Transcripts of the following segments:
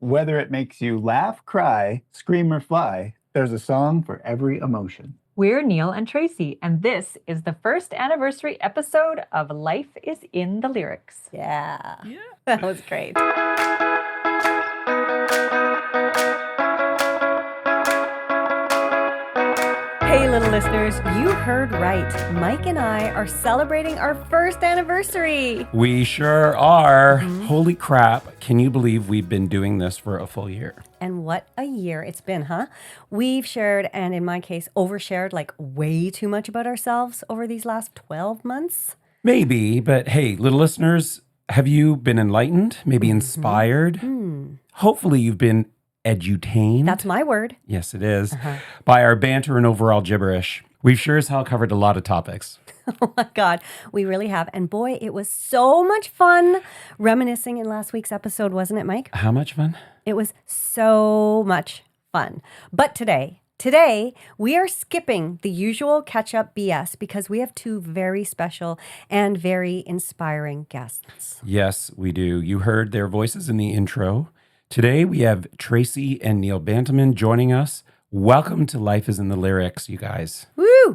Whether it makes you laugh, cry, scream, or fly, there's a song for every emotion. We're Neil and Tracy, and this is the first anniversary episode of Life is in the Lyrics. Yeah. That was great. Hey, little listeners, you heard right. Mike and I are celebrating our first anniversary. We sure are. Holy crap. Can you believe we've been doing this for a full year? And what a year it's been, huh? We've shared, and in my case, overshared like way too much about ourselves over these last 12 months. Maybe, but hey, little listeners, have you been enlightened? Maybe inspired? Hopefully you've been edutained. That's my word. Yes, it is. By our banter and overall gibberish. We've sure as hell covered a lot of topics. Oh my God, we really have. And boy, it was so much fun reminiscing in last week's episode, wasn't it, Mike? How much fun? It was so much fun. But today, we are skipping the usual catch-up BS because we have two very special and very inspiring guests. Yes, we do. You heard their voices in the intro. Today we have Tracy and Neil Bantleman joining us. Welcome to Life is in the Lyrics, you guys. Woo!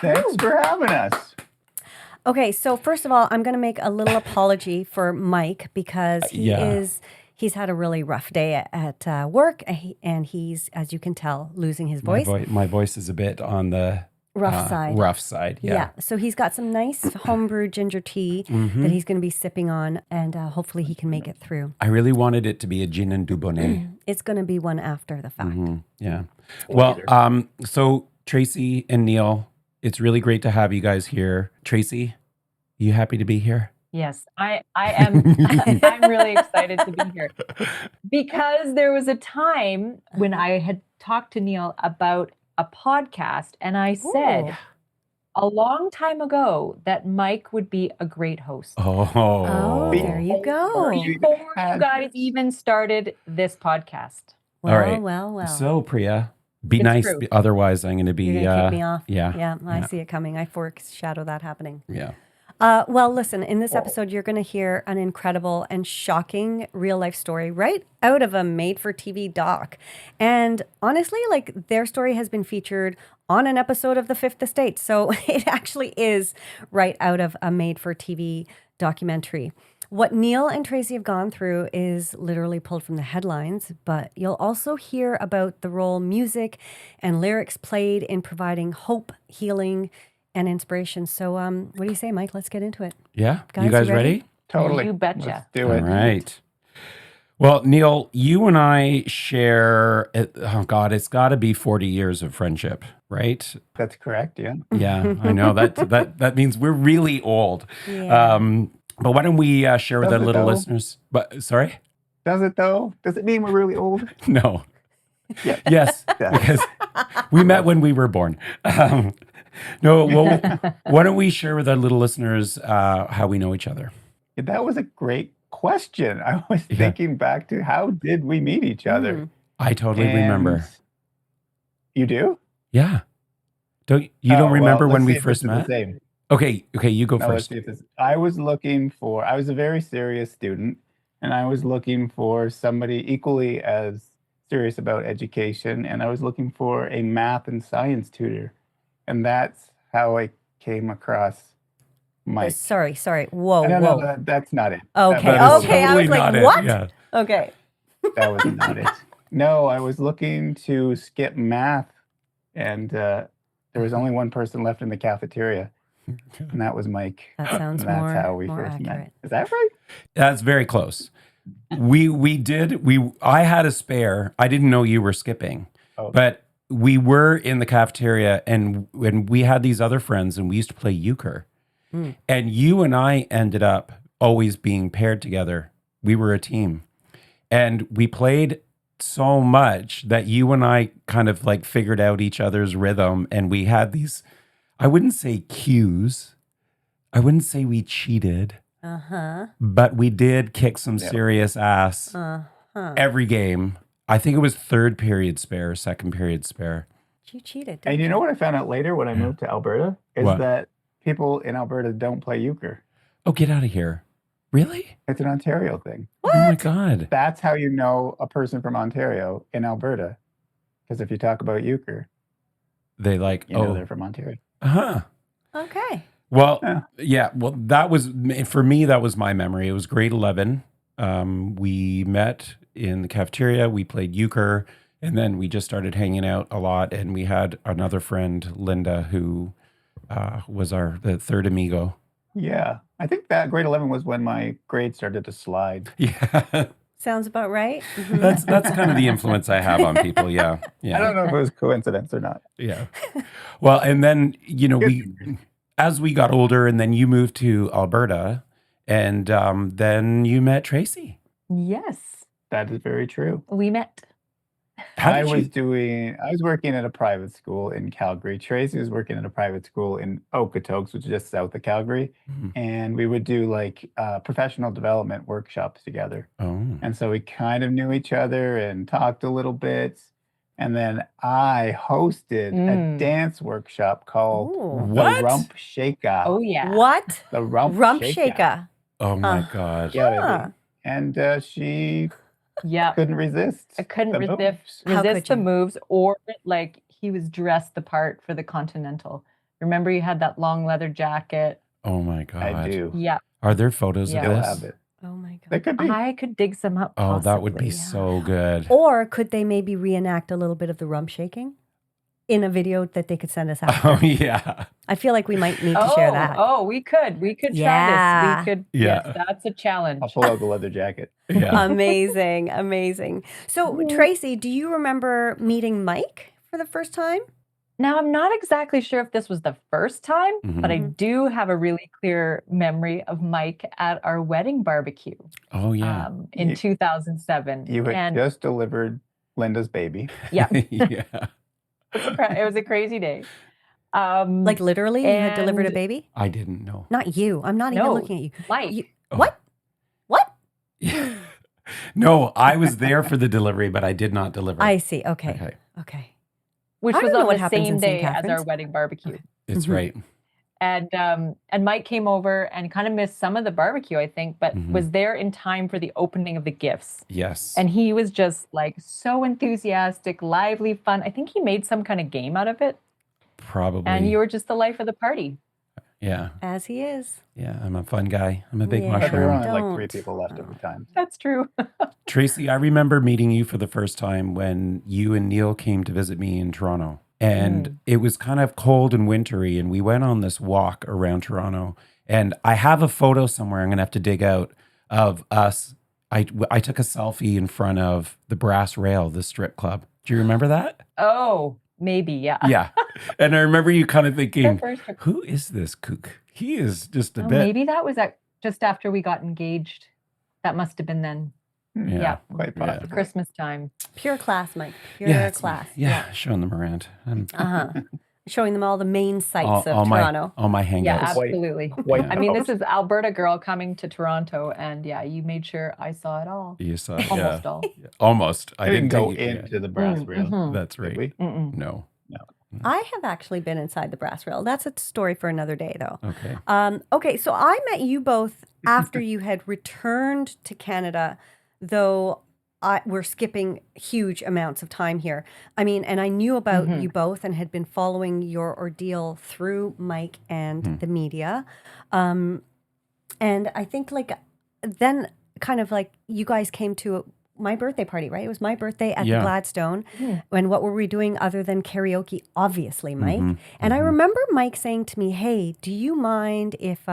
Thanks for having us. Okay, so first of all, I'm going to make a little apology for Mike because he's had a really rough day at work, and he's, as you can tell, losing his voice. My voice is a bit on the Rough side. Rough side, Yeah. So he's got some nice homebrewed ginger tea that he's going to be sipping on, and hopefully he can make it through. I really wanted it to be a gin and dubonnet. It's going to be one after the fact. Yeah. Well, so Tracy and Neil, it's really great to have you guys here. Tracy, you happy to be here? Yes, I am. I'm really excited to be here because there was a time when I had talked to Neil about a podcast, and I said a long time ago that Mike would be a great host. Oh, there you go. Before you guys even started this podcast. Well, All right. well. So, Priya, be It's nice. true. Otherwise, I'm going to be... You're going to kick me off? Yeah. I see it coming. I foreshadow that happening. Yeah. Well, listen, in this episode, you're going to hear an incredible and shocking real life story right out of a made for TV doc. And honestly, like their story has been featured on an episode of The Fifth Estate. So it actually is right out of a made for TV documentary. What Neil and Tracy have gone through is literally pulled from the headlines, but you'll also hear about the role music and lyrics played in providing hope, healing, and inspiration. So what do you say, Mike? Let's get into it. Yeah? Guys, you guys you ready? ready? Totally. You betcha. Let's do it. All right. Well, Neil, you and I share, oh God, it's got to be 40 years of friendship, right? That's correct, yeah. Yeah, I know. That means we're really old. Yeah. But why don't we share with Does our it little though? listeners? But sorry? Does it though? Does it mean we're really old? No. Yeah. Yes, Yeah. because we met when we were born. No, well, why don't we share with our little listeners how we know each other? That was a great question. I was thinking back to how did we meet each other? I totally remember. And you do? Yeah. Don't remember when we first met? Okay, you go No, let's first. see if this. I was a very serious student, and I was looking for somebody equally as serious about education, and I was looking for a math and science tutor. And that's how I came across Mike. Sorry. Whoa. No, that's not it. Okay. That is Okay. I totally was not like, it. what? Yeah. Okay. That was not it. No, I was looking to skip math, and there was only one person left in the cafeteria, and that was Mike. That sounds And that's more, how we more first accurate. met. Is that right? That's very close. I had a spare. I didn't know you were skipping, but we were in the cafeteria, and when we had these other friends, and we used to play euchre, and you and I ended up always being paired together. We were a team, and we played so much that you and I kind of like figured out each other's rhythm, and we had these, I wouldn't say cues, I wouldn't say we cheated, but we did kick some serious ass every game. I think it was third period spare, second period spare. You cheated. And you know what I found out later when I moved to Alberta is What? that people in Alberta don't play euchre. Oh, get out of here. Really? It's an Ontario thing. Oh my God. That's how you know a person from Ontario in Alberta. Because if you talk about euchre, They like, you know they're from Ontario. huh. Okay. Well, Yeah. yeah. Well, that was, for me, that was my memory. It was grade 11. We met in the cafeteria. We played euchre. And then we just started hanging out a lot. And we had another friend, Linda, who was the third amigo. Yeah. I think that grade 11 was when my grade started to slide. Yeah. Sounds about right. Mhm. That's kind of the influence I have on people. Yeah. Yeah. I don't know if it was coincidence or not. Yeah. Well, and then, as we got older, and then you moved to Alberta, and then you met Tracy. Yes, That is very true. we met. How I did was working at a private school in Calgary. Tracy was working at a private school in Okotoks, which is just south of Calgary. Mhm. And we would do like professional development workshops together. Oh. And so we kind of knew each other and talked a little bit. And then I hosted a dance workshop called Ooh. the What? Rump Shakeout. Oh yeah. What? The Rump, Rump Shakeout. shaker. Oh my Huh. God. Yeah, Huh. baby. And she Yeah. couldn't resist. I couldn't the resist moves. How resist could the you? moves, or like he was dressed the part for the Continental. Remember, you had that long leather jacket. Oh my God. I do. Yeah, Are there photos Yeah. of Still this? have it. Oh my God. They could be. I could dig some up. Oh, that would be possibly, yeah. so good. Or could they maybe reenact a little bit of the rump shaking in a video that they could send us after? Oh yeah. I feel like we might need to share that. Oh, we could try Yeah. this. We could. Yeah. Yes, that's a challenge. I'll pull out the leather jacket. Yeah. Amazing. Amazing. So, Tracy, do you remember meeting Mike for the first time? Now, I'm not exactly sure if this was the first time, but I Mhm. do have a really clear memory of Mike at our wedding barbecue Oh yeah. in You- 2007. You had and just delivered Linda's baby. yeah, Yeah. it was a crazy day. Like literally, you had delivered a and- baby? I didn't know. Not you. I'm not even No, looking at you. Mike. You- Oh. What? What? No, I was there for the delivery, but I did not deliver. I see. Okay. Okay. Okay. which I was don't know on what the happens same in St. day as our Catharines. wedding barbecue. It's Mhm. right. And Mike came over and kind of missed some of the barbecue, I think, but Mhm. was there in time for the opening of the gifts. Yes. And he was just like so enthusiastic, lively, fun. I think he made some kind of game out of it. Probably. And you were just the life of the party. Yeah. As he is. Yeah. I'm a fun guy. I'm a big Yeah. But there were mushroom. only like 3 Don't. people left at the time. That's true. Tracy, I remember meeting you for the first time when you and Neil came to visit me in Toronto. And it was kind of cold and wintry. And we went on this walk around Toronto. And I have a photo somewhere I'm going to have to dig out of us. I took a selfie in front of the Brass Rail, the strip club. Do you remember that? Oh, maybe, yeah. Yeah. And I remember you kind of The thinking, first- who is this kook? He is just a oh, bit. maybe that was just after we got engaged. That must have been then. Yeah. Quite Yeah. possible. Christmas time. Pure class, Mike. Pure it's me. class. Yeah, showing them around. Uh-huh. Showing them all the main sights all, of all Toronto. all my hangouts. Yeah, White- absolutely. White I mean, house. this is Alberta girl coming to Toronto, and yeah, you made sure I saw it all. You saw, Almost yeah, all. almost. I I didn't didn't go take you- into the brass rail. Mhm. That's Did right. we? Mm-mm. No. I have actually been inside the Brass Rail. That's a story for another day, though. Okay. Okay, so I met you both after you had returned to Canada, though we're skipping huge amounts of time here. I mean, and I knew about Mhm. you both and had been following your ordeal through Mike and the media. And I think like then kind of like you guys came to my birthday party, right? It was my birthday at Yeah. the Gladstone. Mhm. And what were we doing other than karaoke? Obviously, Mike. Mhm, And I remember Mike saying to me, "Hey, do you mind if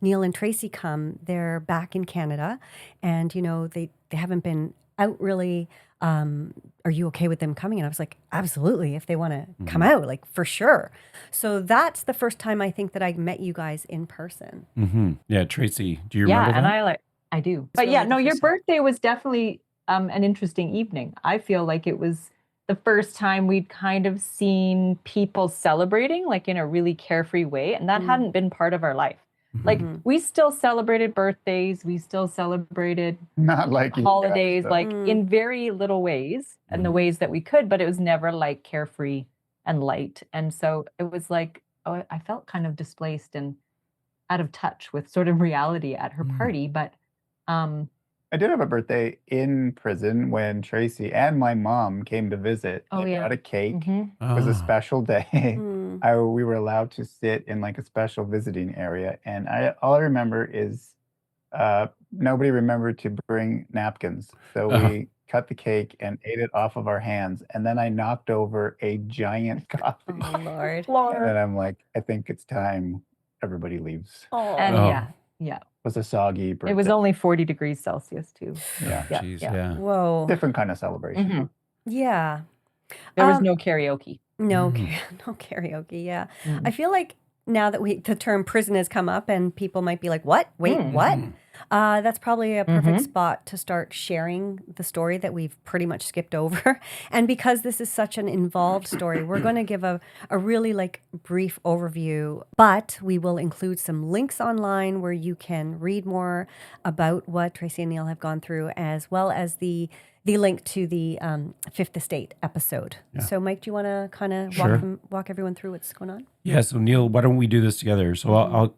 Neil and Tracy come? They're back in Canada, and you know they haven't been out really. Are you okay with them coming?" And I was like, "Absolutely, if they want to come out, like for sure." So that's the first time I think that I met you guys in person. Mm-hmm. Yeah, Tracy, do you Yeah, remember and that? I do. It's But really yeah, no, your interesting. birthday was definitely an interesting evening. I feel like it was the first time we'd kind of seen people celebrating like in a really carefree way, and that hadn't been part of our life. Like Mhm. we still celebrated birthdays, we still celebrated Not like you guys, holidays, though. like in very little ways and the ways that we could, but it was never like carefree and light. And so it was like, oh, I felt kind of displaced and out of touch with sort of reality at her party. But I did have a birthday in prison when Tracy and my mom came to visit. Oh, I yeah. brought a cake. Mhm. It was a special day. Mm. We were allowed to sit in like a special visiting area, and all I remember is nobody remembered to bring napkins, so we cut the cake and ate it off of our hands, and then I knocked over a giant coffee, Oh, Lord. and then I'm like, I think it's time everybody leaves. And Oh. yeah. It was a soggy birthday. It was only 40 degrees Celsius too. Yeah. Yeah, Jeez, yeah. yeah. Whoa. Different kind of celebration. Mhm. Yeah. There was no karaoke. No, Mm. no karaoke. Yeah. Mm. I feel like now that the term prison has come up and people might be like, what? Wait, Mm. what? That's probably a perfect Mhm. spot to start sharing the story that we've pretty much skipped over. And because this is such an involved story, we're going to give a really like brief overview, but we will include some links online where you can read more about what Tracy and Neil have gone through, as well as the link to the Fifth Estate episode. Yeah. So, Mike, do you want to kind of Sure. walk everyone through what's going on? Yeah. So Neil, why don't we do this together? So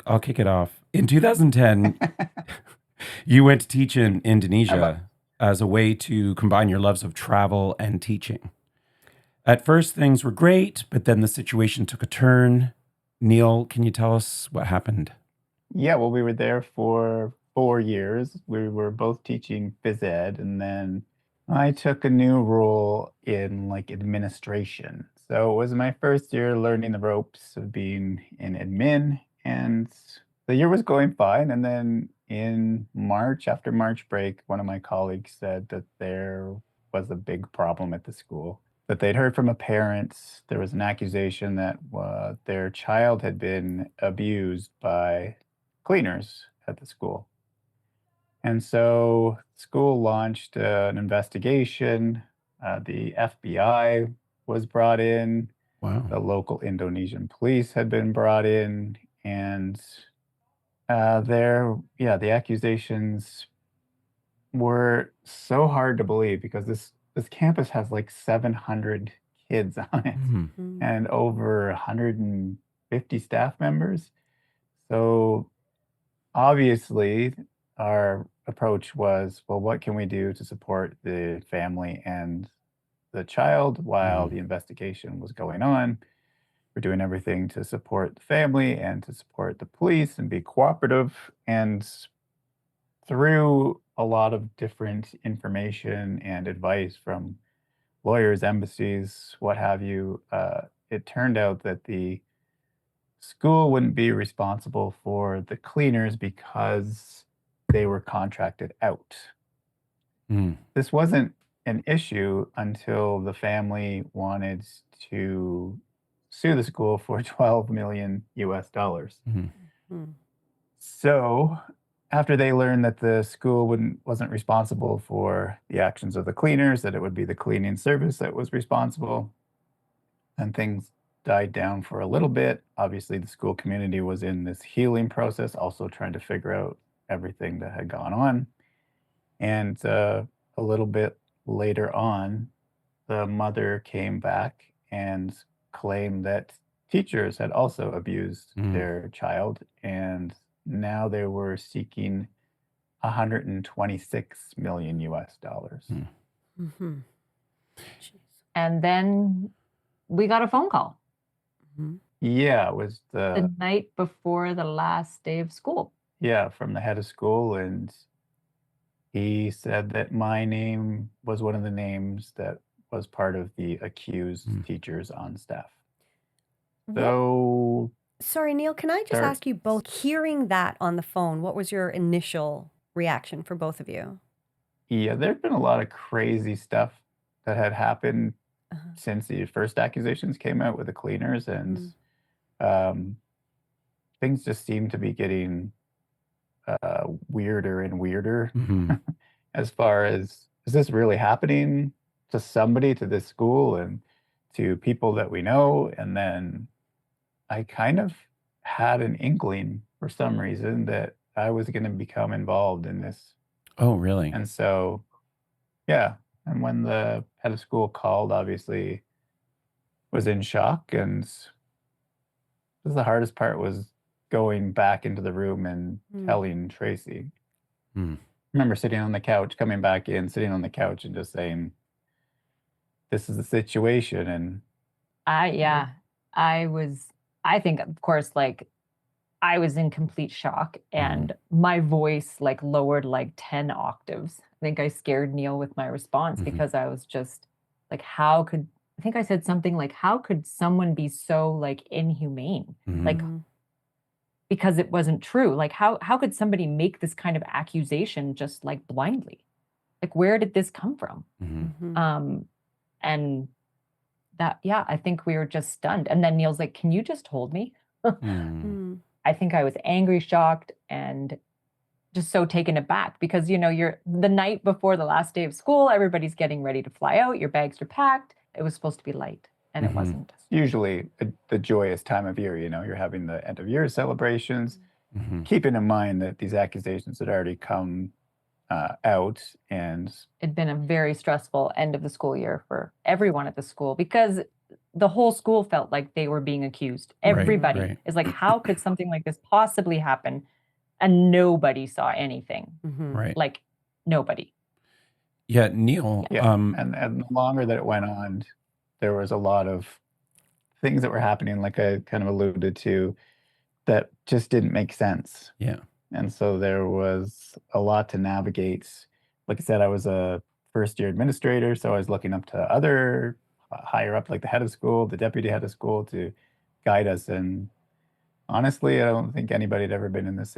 I'll kick it off. In 2010, you went to teach in Indonesia as a way to combine your loves of travel and teaching. At first, things were great, but then the situation took a turn. Neil, can you tell us what happened? Yeah, well, we were there for 4 years. We were both teaching phys ed, and then I took a new role in like administration. So it was my first year learning the ropes of being in admin, and the year was going fine. And then in March, after March break, one of my colleagues said that there was a big problem at the school, that they'd heard from a parent. There was an accusation that their child had been abused by cleaners at the school. And so school launched an investigation. The FBI was brought in. Wow. The local Indonesian police had been brought in, and the accusations were so hard to believe because this campus has like 700 kids on it Mhm. and over 150 staff members. So obviously, our approach was, well, what can we do to support the family and the child while the investigation was going on? We're doing everything to support the family and to support the police and be cooperative. And through a lot of different information and advice from lawyers, embassies, what have you, it turned out that the school wouldn't be responsible for the cleaners because they were contracted out. Mm. This wasn't an issue until the family wanted to sue the school for 12 million US dollars. Mhm. Mm. So, after they learned that the school wasn't responsible for the actions of the cleaners, that it would be the cleaning service that was responsible, and things died down for a little bit. Obviously, the school community was in this healing process, also trying to figure out everything that had gone on. And a little bit later on, the mother came back and claimed that teachers had also abused their child, and now they were seeking 126 million US dollars. Mm-hmm. And then we got a phone call Yeah, it was the night before the last day of school. from the head of school, and he said that my name was one of the names that was part of the accused teachers on staff. So, Sorry, Neil, can I just ask you both, hearing that on the phone, what was your initial reaction for both of you? yeah, there'd been a lot of crazy stuff that had happened since the first accusations came out with the cleaners, and things just seemed to be getting weirder and weirder as far as, is this really happening to somebody, to this school, and to people that we know? And then I kind of had an inkling for some reason that I was going to become involved in this. Oh, really? And so, yeah. And when the head of school called, obviously was in shock. And the hardest part was going back into the room and telling Tracy. Hmm. I remember sitting on the couch, coming back in, sitting on the couch and just saying, this is the situation. And Yeah, I think, of course, like I was in complete shock and my voice like lowered like 10 octaves. I think I scared Neil with my response because I was just like, I think I said something like, how could someone be so like inhumane? Like, because it wasn't true. Like, how could somebody make this kind of accusation just like blindly? Like, where did this come from? And that, yeah, I think we were just stunned. And then Neil's like, can you just hold me? I think I was angry, shocked, and just so taken aback because, you know, you're the night before the last day of school, everybody's getting ready to fly out. Your bags are packed. It was supposed to be light and it wasn't. Usually the joyous time of year, you know, you're having the end of year celebrations, keeping in mind that these accusations had already come out, and it'd been a very stressful end of the school year for everyone at the school because the whole school felt like they were being accused. Everybody is like, how could something like this possibly happen? And nobody saw anything. Right. Like nobody. Yeah, Neil. Yeah. And the longer that it went on, there was a lot of things that were happening, like I kind of alluded to, that just didn't make sense. Yeah. And so there was a lot to navigate. Like I said, I was a first-year administrator, so I was looking up to other higher up, like the head of school, the deputy head of school, to guide us. And honestly, I don't think anybody had ever been in this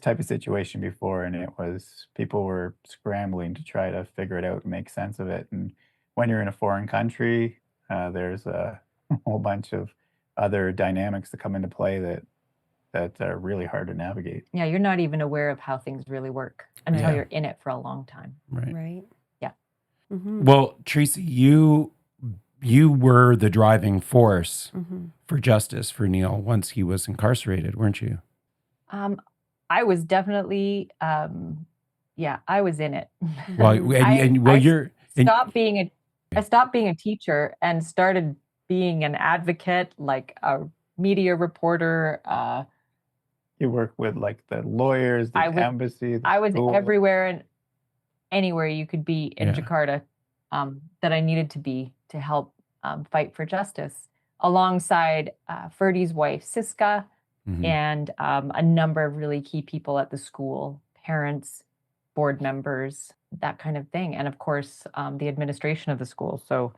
type of situation before. And it was, people were scrambling to try to figure it out and make sense of it. And when you're in a foreign country, there's a whole bunch of other dynamics that come into play that are really hard to navigate. Yeah, you're not even aware of how things really work until you're in it for a long time. Right. Yeah. Well, Tracy, you were the driving force for justice for Neil once he was incarcerated, weren't you? I was definitely, I was in it. Well, I stopped being a teacher and started being an advocate, like a media reporter. You work with like the lawyers, the embassy. I was everywhere and anywhere you could be in Jakarta that I needed to be to help fight for justice, alongside Ferdy's wife, Siska, and a number of really key people at the school, parents, board members, that kind of thing. And of course, the administration of the school. So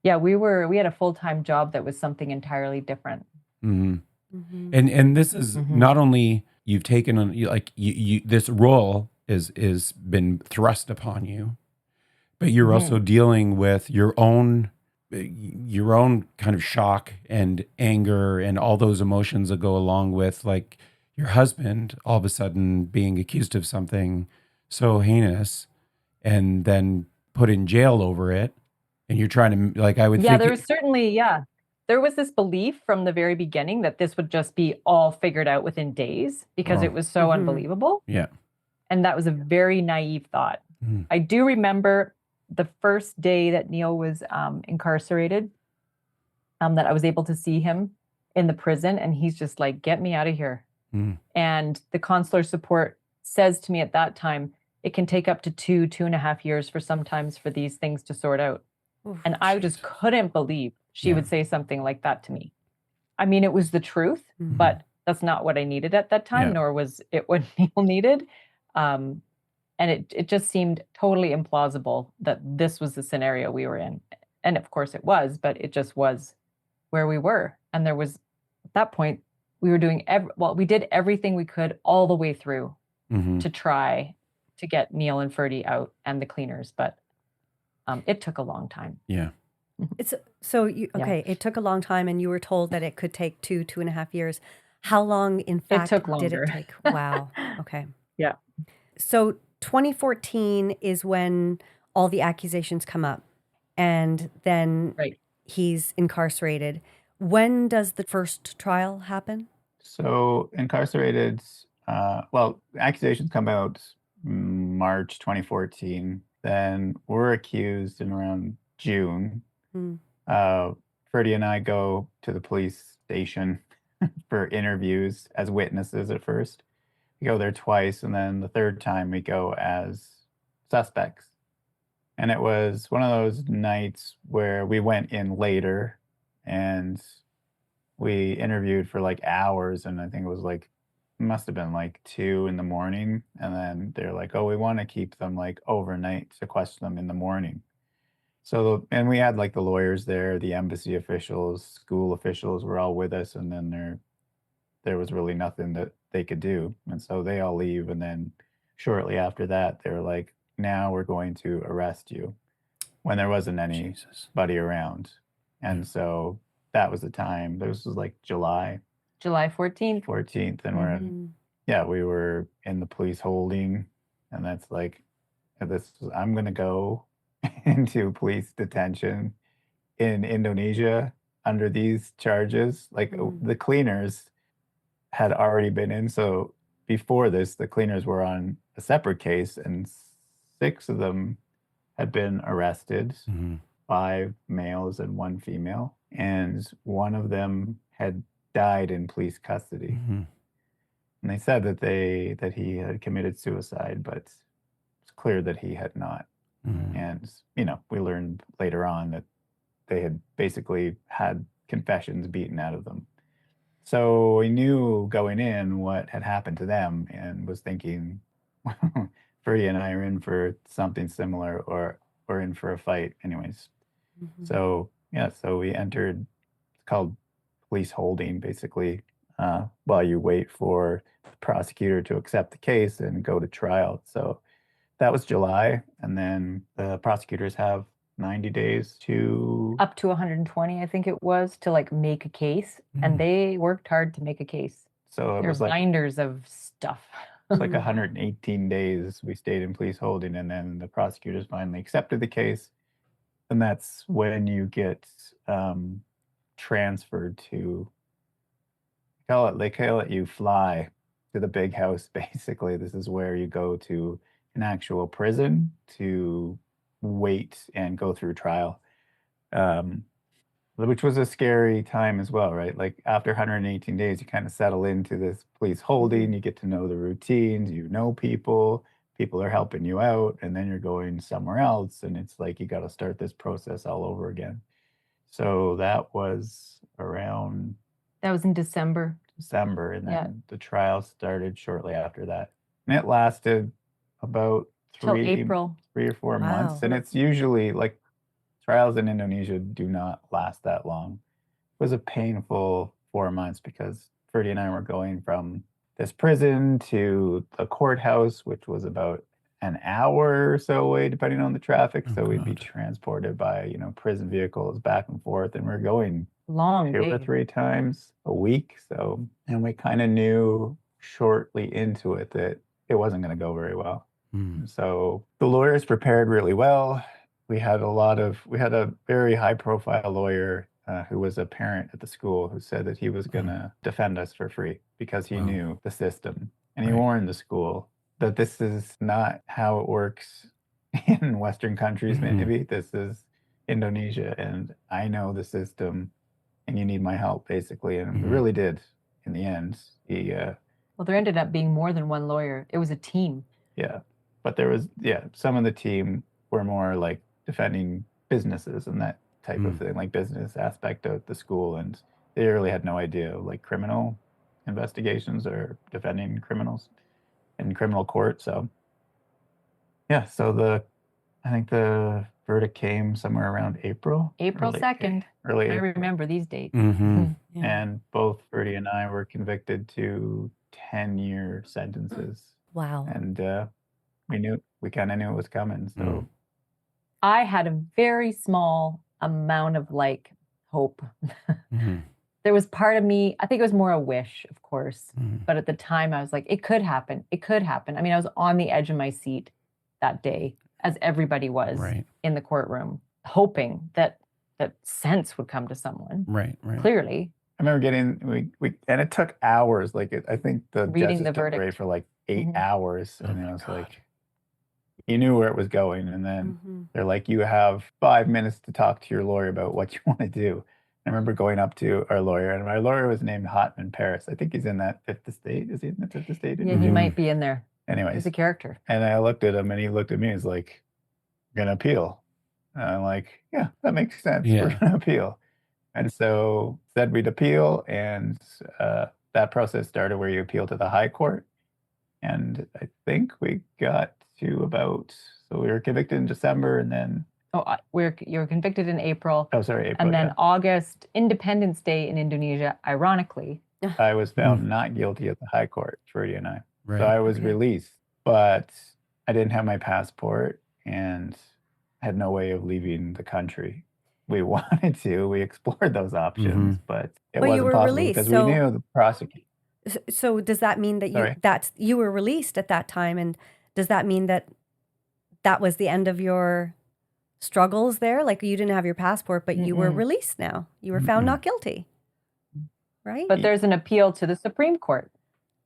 yeah, we had a full-time job that was something entirely different. And this is not only you've taken on, like you this role is been thrust upon you, but you're also dealing with your own kind of shock and anger and all those emotions that go along with, like, your husband all of a sudden being accused of something so heinous and then put in jail over it. And you're trying to, like, I would think. There was certainly, there was this belief from the very beginning that this would just be all figured out within days because it was so unbelievable. Yeah. And that was a very naive thought. I do remember the first day that Neil was incarcerated, that I was able to see him in the prison, and he's just like, get me out of here. And the consular support says to me at that time, it can take up to 2.5 years for sometimes for these things to sort out. And I just couldn't believe she would say something like that to me. I mean, it was the truth, but that's not what I needed at that time, nor was it what Neil needed. And it just seemed totally implausible that this was the scenario we were in. And of course it was, but it just was where we were. And there was, at that point, we were doing, we did everything we could all the way through to try to get Neil and Ferdy out and the cleaners, but it took a long time. Yeah. It took a long time, and you were told that it could take 2.5 years. How long, in fact, took longer. did it take? Wow. Okay. Yeah. So 2014 is when all the accusations come up, and then he's incarcerated. When does the first trial happen? So incarcerated, accusations come out March 2014. Then we're accused in around June. Ferdy and I go to the police station for interviews as witnesses at first. We go there twice, and then the third time we go as suspects. And it was one of those nights where we went in later and we interviewed for like hours. And I think it was like, must have been like 2 in the morning. And then they're like, oh, we want to keep them like overnight to question them in the morning. So, and we had like the lawyers there, the embassy officials, school officials were all with us. And then there was really nothing that they could do. And so they all leave. And then shortly after that, they were like, now we're going to arrest you, when there wasn't Jesus. anybody around. And so that was the time. This was like July July 14th. 14th. And we were in the police holding. And that's like, I'm going to go into police detention in Indonesia under these charges. Like the cleaners had already been in. So before this, the cleaners were on a separate case, and 6 of them had been arrested, 5 males and 1 female, and one of them had died in police custody. And they said that he had committed suicide, but it's clear that he had not. And, we learned later on that they had basically had confessions beaten out of them. So we knew going in what had happened to them and was thinking, Ferdy and I are in for something similar, or in for a fight anyways. So, so we entered, it's called police holding, basically, while you wait for the prosecutor to accept the case and go to trial. So that was July. And then the prosecutors have 90 days to up to 120, I think it was, to like make a case. And they worked hard to make a case. So it There's was like binders of stuff. It's like 118 days we stayed in police holding, and then the prosecutors finally accepted the case. And that's when you get transferred to, they call it you fly to the big house, basically. This is where you go to an actual prison to wait and go through trial, which was a scary time as well, right? Like after 118 days, you kind of settle into this police holding, you get to know the routines, people are helping you out, and then you're going somewhere else, and it's like you got to start this process all over again. So that was around... That was in December. And then the trial started shortly after that. And it lasted about till April. 3 or 4 months. And it's usually like trials in Indonesia do not last that long. It was a painful 4 months because Ferdy and I were going from this prison to the courthouse, which was about an hour or so away, depending on the traffic. So we'd be transported by, prison vehicles back and forth, and we're going long 2 or 3 times a week. So, and we kind of knew shortly into it that it wasn't going to go very well. So the lawyers prepared really well. We had a very high profile lawyer who was a parent at the school who said that he was going to defend us for free because he knew the system. And he warned the school that this is not how it works in Western countries, maybe. This is Indonesia, and I know the system, and you need my help, basically. And we really did in the end. Well, there ended up being more than one lawyer. It was a team. Yeah. But there was, some of the team were more like defending businesses and that type of thing, like business aspect of the school. And they really had no idea of like criminal investigations or defending criminals in criminal court. So, so I think the verdict came somewhere around April. April 2nd. Early April. I remember these dates. And both Ferdy and I were convicted to 10-year sentences. Wow. And we kind of knew it was coming. So I had a very small amount of like hope. There was part of me, I think it was more a wish, of course. But at the time I was like, it could happen. It could happen. I mean, I was on the edge of my seat that day, as everybody was in the courtroom, hoping that sense would come to someone. Right. Clearly. I remember getting, and it took hours. Like, I think the reading judges the took verdict for like 8 hours. And I was like, you knew where it was going. And then they're like, you have 5 minutes to talk to your lawyer about what you want to do. I remember going up to our lawyer, and my lawyer was named Hotman Paris. I think he's in that Fifth Estate. Is he in the Fifth Estate? Yeah, he might be in there. Anyways, he's a character. And I looked at him, and he looked at me. He's like, "You're gonna appeal?" And I'm like, "Yeah, that makes sense. Yeah. We're gonna appeal." And so said we'd appeal, and that process started where you appeal to the High Court. And I think we got to so we were convicted in December, and then you were convicted in April. Oh, sorry, April. And then August, Independence Day in Indonesia, ironically. I was found not guilty at the High Court, Trudy and I. Right. So I was released, but I didn't have my passport and had no way of leaving the country. We wanted to. We explored those options, but it Well, you wasn't were possible released, because so- we knew the prosecutor. So does that mean that Sorry. you were released at that time, and does that mean that was the end of your struggles there? Like, you didn't have your passport, but you were released now. You were found not guilty, right? But there's an appeal to the Supreme Court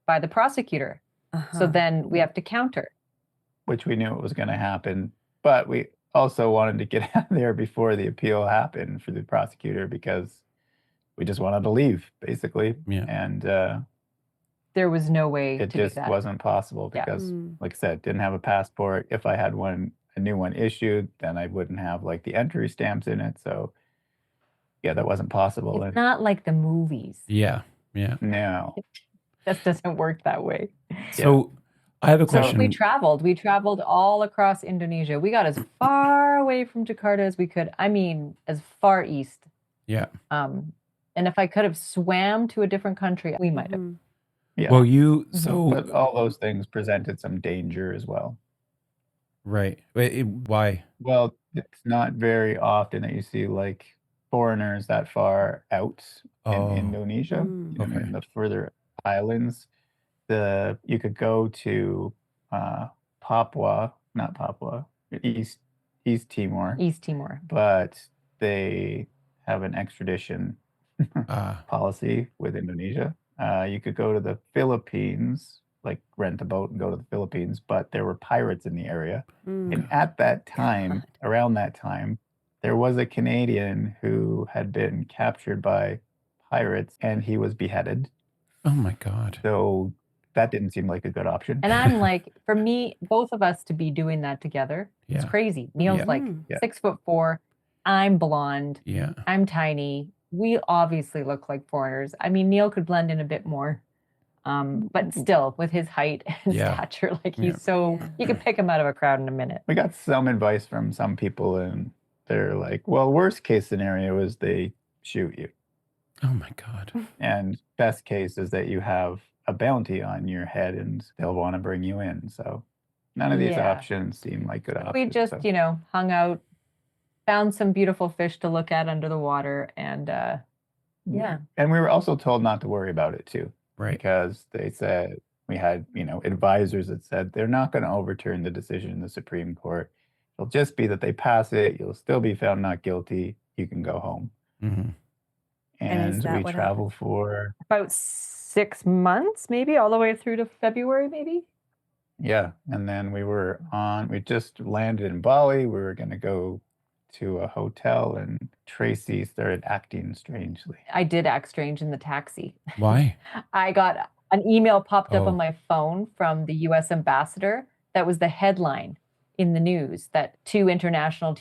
by the prosecutor. Uh-huh. So then we have to counter. Which we knew it was going to happen, but we also wanted to get out of there before the appeal happened for the prosecutor, because we just wanted to leave, basically. Yeah. And there was no way it to do just that. wasn't possible because, like I said, didn't have a passport. If I had a new one issued, then I wouldn't have like the entry stamps in it. So yeah, that wasn't possible. It's not like the movies. Yeah. Yeah. No. That doesn't work that way. So I have a So question. we traveled all across Indonesia. We got as far away from Jakarta as we could. I mean, as far east. Yeah. And if I could have swam to a different country, we might have. Yeah. Well, But all those things presented some danger as well. Right. Why? Well, it's not very often that you see like foreigners that far out in Indonesia. You know, in the further islands. You could go to East Timor. East Timor. But they have an extradition policy with Indonesia. You could go to the Philippines, like rent a boat and go to the Philippines, but there were pirates in the area. And at that time, around that time, there was a Canadian who had been captured by pirates and he was beheaded. Oh my God. So that didn't seem like a good option. And I'm like, for me, both of us to be doing that together, it's crazy. Neil's like 6'4". I'm blonde. Yeah. I'm tiny. We obviously look like foreigners. I mean, Neil could blend in a bit more. But still, with his height and stature, like he's so, you could pick him out of a crowd in a minute. We got some advice from some people, and they're like, well, worst case scenario is they shoot you. Oh my God. And best case is that you have a bounty on your head and they'll want to bring you in. So none of these options seem like good options. We just, hung out, found some beautiful fish to look at under the water, and And we were also told not to worry about it too. Right. Because they said, we had, advisors that said they're not going to overturn the decision in the Supreme Court. It'll just be that they pass it. You'll still be found not guilty. You can go home. Mm-hmm. And we traveled for about 6 months, maybe all the way through to February, maybe. Yeah. And then we just landed in Bali. We were going to go to a hotel, and Tracy started acting strangely. I did act strange in the taxi. Why? I got an email popped up on my phone from the U.S. ambassador. That was the headline in the news, that 2 international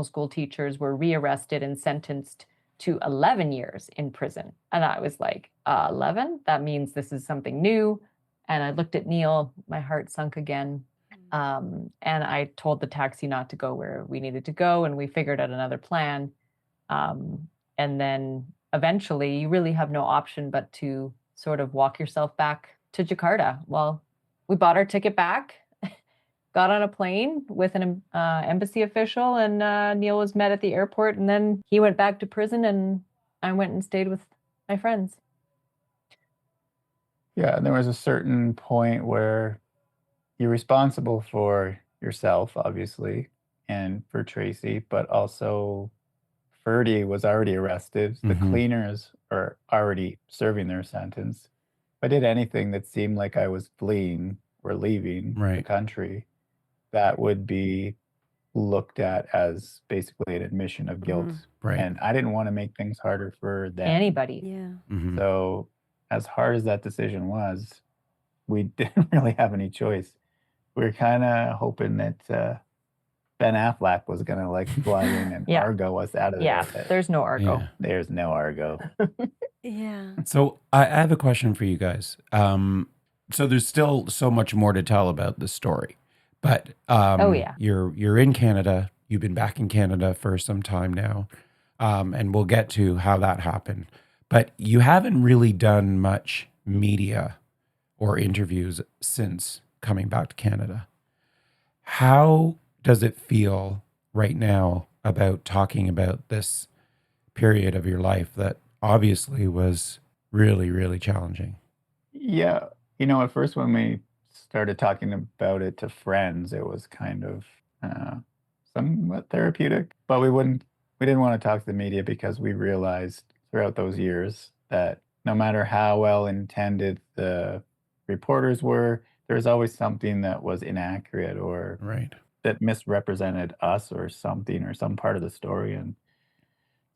school teachers were rearrested and sentenced to 11 years in prison. And I was like, 11? That means this is something new. And I looked at Neil, my heart sunk again. And I told the taxi not to go where we needed to go, and we figured out another plan. And then eventually you really have no option but to sort of walk yourself back to Jakarta. Well, we bought our ticket back, got on a plane with an embassy official, and Neil was met at the airport, and then he went back to prison, and I went and stayed with my friends. Yeah, and there was a certain point where you're responsible for yourself, obviously, and for Tracy, but also Ferdy was already arrested. The cleaners are already serving their sentence. If I did anything that seemed like I was fleeing or leaving the country, that would be looked at as basically an admission of guilt. Right. And I didn't want to make things harder for them. Anybody. Yeah. Mhm. So as hard as that decision was, we didn't really have any choice. We were kind of hoping that Ben Affleck was going to like fly in and Yeah. Argo us out of Yeah, there. there's no Argo. Yeah. There's no Argo. Yeah. So I have a question for you guys. So there's still so much more to tell about this story, but Oh, yeah. you're in Canada. You've been back in Canada for some time now, and we'll get to how that happened. But you haven't really done much media or interviews since coming back to Canada. How does it feel right now about talking about this period of your life that obviously was really, really challenging? Yeah. You know, at first when we started talking about it to friends, it was kind of somewhat therapeutic, but we didn't want to talk to the media because we realized throughout those years that no matter how well intended the reporters were, there was always something that was inaccurate or Right. that misrepresented us or something or some part of the story. And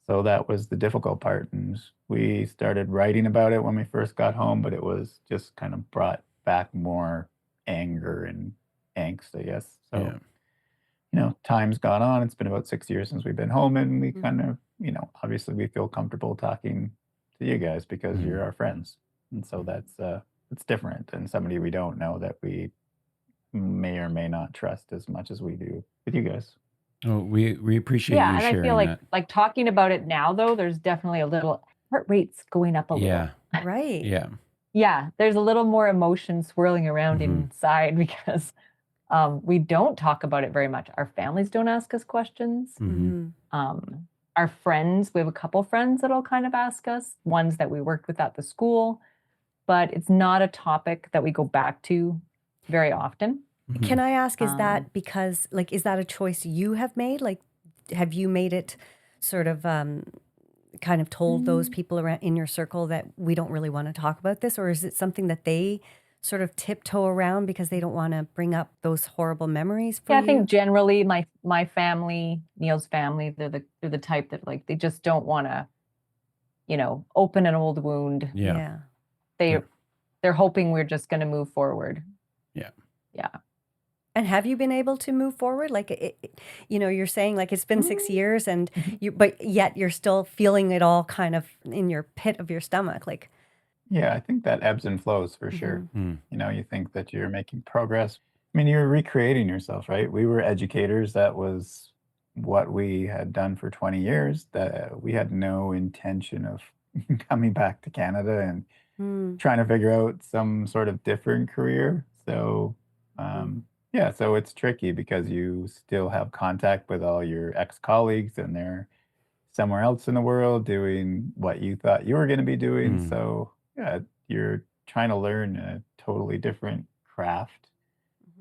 so that was the difficult part. And we started writing about it when we first got home, but it was just kind of brought back more anger and angst, I guess. So, Yeah. you know, time's gone on. It's been about 6 years since we've been home, and we Mhm. kind of, you know, obviously we feel comfortable talking to you guys because Mhm. you're our friends. And so it's different than somebody we don't know that we may or may not trust as much as we do with you guys. Oh, we appreciate Yeah, you and I sharing feel that. like talking about it now though, there's definitely a little heart rate's going up a little. Yeah. Right. Yeah. Yeah, there's a little more emotion swirling around Mhm. inside because we don't talk about it very much. Our families don't ask us questions. Mhm. Our friends, we have a couple friends that'll kind of ask us, ones that we worked with at the school, but it's not a topic that we go back to very often. Can I ask, is Um, that because, like, is that a choice you have made? Like, have you made it sort of kind of told those people around in your circle that we don't really want to talk about this? Or is it something that they sort of tiptoe around because they don't want to bring up those horrible memories for Yeah, I you? think generally my family, Neil's family, they're the type that like they just don't want to, open an old wound. Yeah. Yeah. They they're hoping we're just going to move forward. Yeah. Yeah. And have you been able to move forward? Like, you're saying like it's been 6 years and Mhm. but yet you're still feeling it all kind of in your pit of your stomach. Like, Yeah, I think that ebbs and flows for sure. Mm. You know, you think that you're making progress. I mean, you're recreating yourself, right? We were educators. That was what we had done for 20 years. That we had no intention of coming back to Canada and mm, trying to figure out some sort of different career. So, yeah, so it's tricky because you still have contact with all your ex-colleagues and they're somewhere else in the world doing what you thought you were going to be doing. Mm. So, yeah, you're trying to learn a totally different craft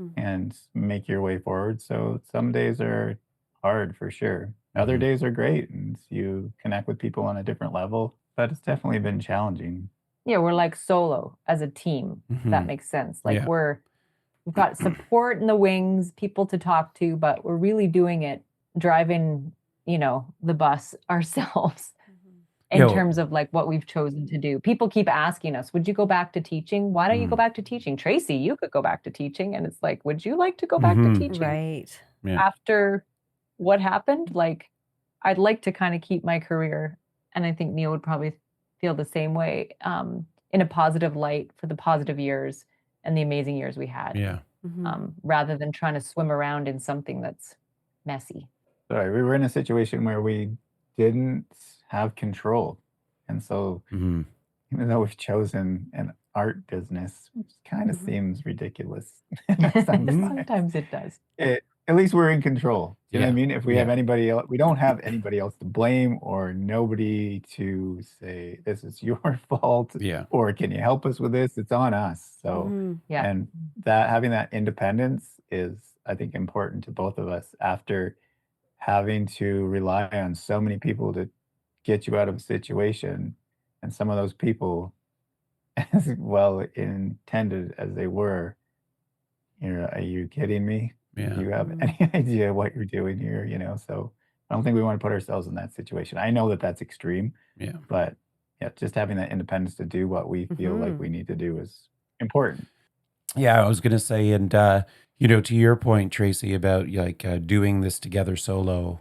mhm. and make your way forward. So, some days are hard for sure. Other Mhm. days are great and you connect with people on a different level, but it's definitely been challenging. Yeah, we're like solo as a team, if that Mhm. makes sense. Like Yeah. we've got support in the wings, people to talk to, but we're really doing it driving, the bus ourselves in Yo. terms of like what we've chosen to do. People keep asking us, would you go back to teaching? Why don't you go Mm. back to teaching? Tracy, you could go back to teaching. And it's like, would you like to go back to Mhm. teaching Right. Yeah. after what happened? Like, I'd like to kind of keep my career. And I think Neil would probably feel the same way, in a positive light for the positive years and the amazing years we had, Yeah. rather than trying to swim around in something that's messy. Sorry, we were in a situation where we didn't have control. And so, Mhm. even though we've chosen an art business, which kind of Mhm. seems ridiculous sometimes, Sometimes it does. at least we're in control. Do you know what I Yeah. mean? If we have Yeah. anybody else, we don't have anybody else to blame or nobody to say, this is your fault Yeah. or can you help us with this? It's on us. So, Mhm. Yeah. and that having that independence is, I think, important to both of us after having to rely on so many people to get you out of a situation. And some of those people, as well intended as they were, are you kidding me? Yeah. Do you have any idea what you're doing here? So I don't think we want to put ourselves in that situation. I know that that's extreme, Yeah. but yeah, just having that independence to do what we feel like we need to do is important. Yeah, I was going to say, and to your point, Tracy, about like doing this together solo,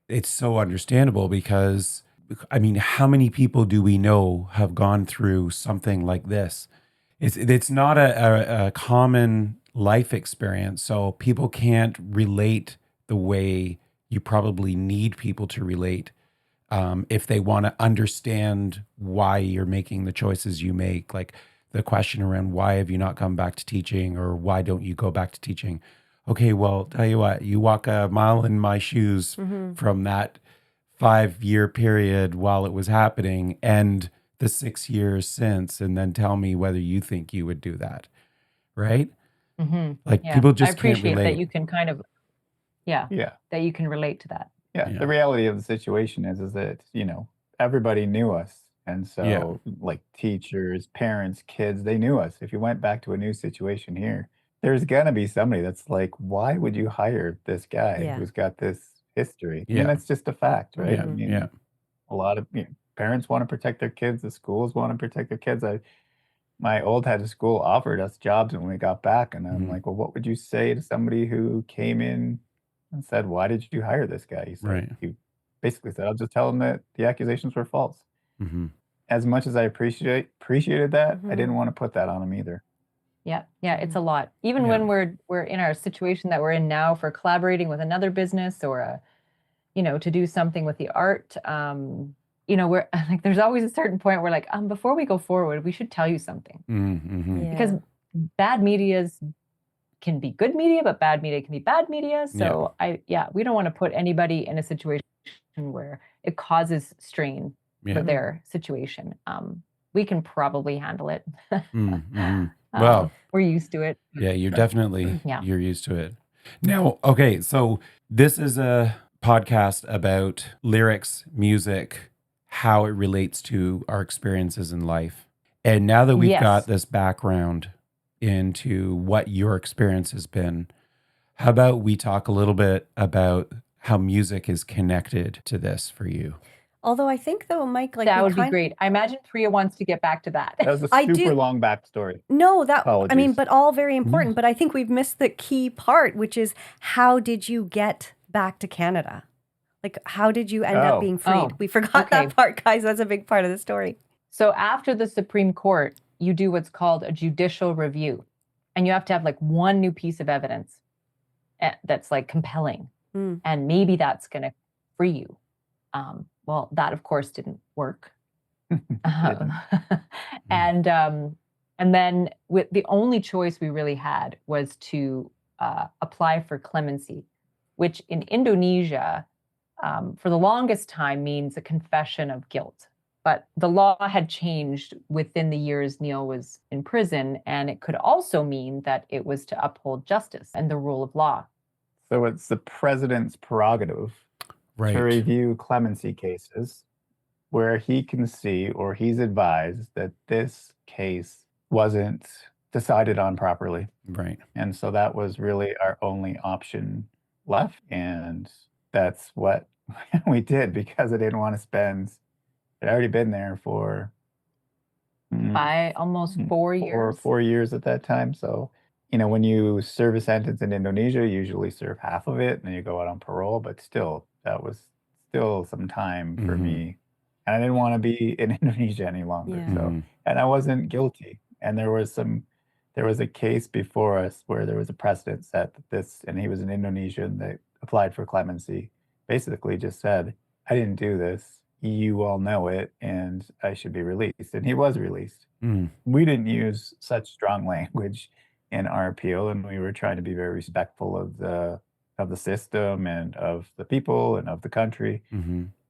it's so understandable because, I mean, how many people do we know have gone through something like this? It's not a common life experience, so people can't relate the way you probably need people to relate if they want to understand why you're making the choices you make. Like the question around why have you not come back to teaching, or why don't you go back to teaching? Okay, well, tell you what, you walk a mile in my shoes from that 5-year period while it was happening and the 6 years since, and then tell me whether you think you would do that. Right? Like Yeah. people I just can't appreciate that relate. you can kind of, Yeah. that you can relate to that. Yeah. Yeah. The reality of the situation is that, everybody knew us. And Yeah. so like teachers, parents, kids, they knew us. If you went back to a new situation here, there's gonna be somebody that's like, why would you hire this guy Yeah. who's got this history? I Yeah. mean, that's just a fact, right? I Mhm. mean, Yeah. a lot of parents want to protect their kids, the schools want to protect their kids. My old head of school offered us jobs when we got back, and I'm Mhm. like, well, what would you say to somebody who came in and said, why did you hire this guy? Right. He basically said, I'll just tell him that the accusations were false. Mm-hmm. As much as I appreciated that, I Mhm. didn't want to put that on him either. Yeah. Yeah. It's a lot. Even Yeah. when we're in our situation that we're in now for collaborating with another business or to do something with the art, we're like, there's always a certain point where like, before we go forward, we should tell you something Mm-hmm. because bad medias can be good media, but bad media can be bad media. So we don't want to put anybody in a situation where it causes strain for their situation. We can probably handle it. Mm-hmm. Well, we're used to it. yeah, you're definitely Yeah. you're used to it. Now, okay, so this is a podcast about lyrics, music, how it relates to our experiences in life. And now that we've got Yes. this background into what your experience has been, how about we talk a little bit about how music is connected to this for you? Although I think though, Mike, like That we would be kind great. I imagine Priya wants to get back to that. That was a I super do- long backstory. No, I mean, Apologies. but all very important. But I think we've missed the key part, which is how did you get back to Canada? Like, how did you end up being freed? Oh, We forgot that part, guys. That's a big part of the story. So after the Supreme Court, you do what's called a judicial review. And you have to have like one new piece of evidence that's like compelling. And maybe that's going to free you. Well, that of course didn't work. And then the only choice we really had was to apply for clemency, which in Indonesia, for the longest time means a confession of guilt. But the law had changed within the years Neil was in prison, and it could also mean that it was to uphold justice and the rule of law. So it's the president's prerogative to review clemency cases where he can see or he's advised that this case wasn't decided on properly. Right. And so that was really our only option left. And that's what we did because I didn't want to spend, I'd already been there for by almost 4 years. 4 years at that time. So, when you serve a sentence in Indonesia, you usually serve half of it and then you go out on parole. But still, that was still some time for me. And I didn't want to be in Indonesia any longer. Yeah. So, and I wasn't guilty. And there was a case before us where there was a precedent set that this, and he was an Indonesian that applied for clemency, basically just said, I didn't do this. You all know it, and I should be released. And he was released. We didn't use such strong language in our appeal, and we were trying to be very respectful of the system and of the people and of the country.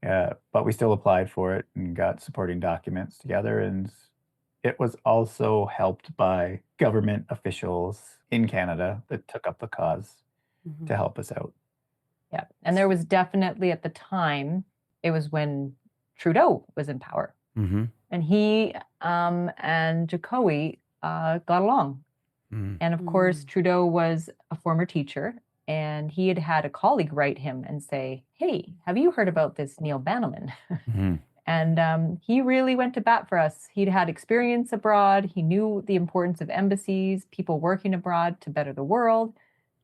But we still applied for it and got supporting documents together. And it was also helped by government officials in Canada that took up the cause to help us out. Yeah. And there was definitely at the time, it was when Trudeau was in power. And he and Jokowi got along. And of course, Trudeau was a former teacher and he had had a colleague write him and say, "Hey, have you heard about this Neil Bantleman?" Mm-hmm. And he really went to bat for us. He'd had experience abroad. He knew the importance of embassies, people working abroad to better the world,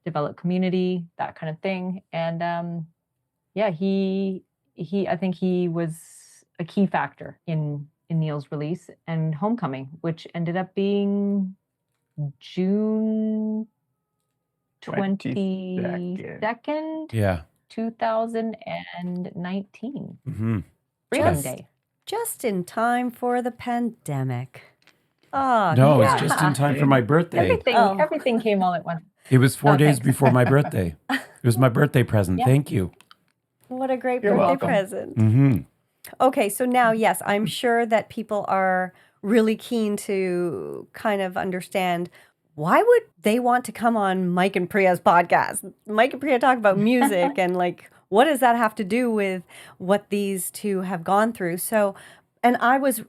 develop community, that kind of thing. And yeah, I think he was a key factor in Neil's release and Homecoming, which ended up being June 22nd, Yeah. 2019. Mm-hmm. Freedom Just- Day. Just in time for the pandemic. Oh, No, yeah. it's just in time for my birthday. Everything came all at once. It was 4 days thanks. before my birthday. It was my birthday present. Yeah. Thank you. What a great You're birthday welcome. present. Mm-hmm. Okay, so now, yes, I'm sure that people are really keen to kind of understand why would they want to come on Mike and Priya's podcast? Mike and Priya talk about music and like, what does that have to do with what these two have gone through? So, and I was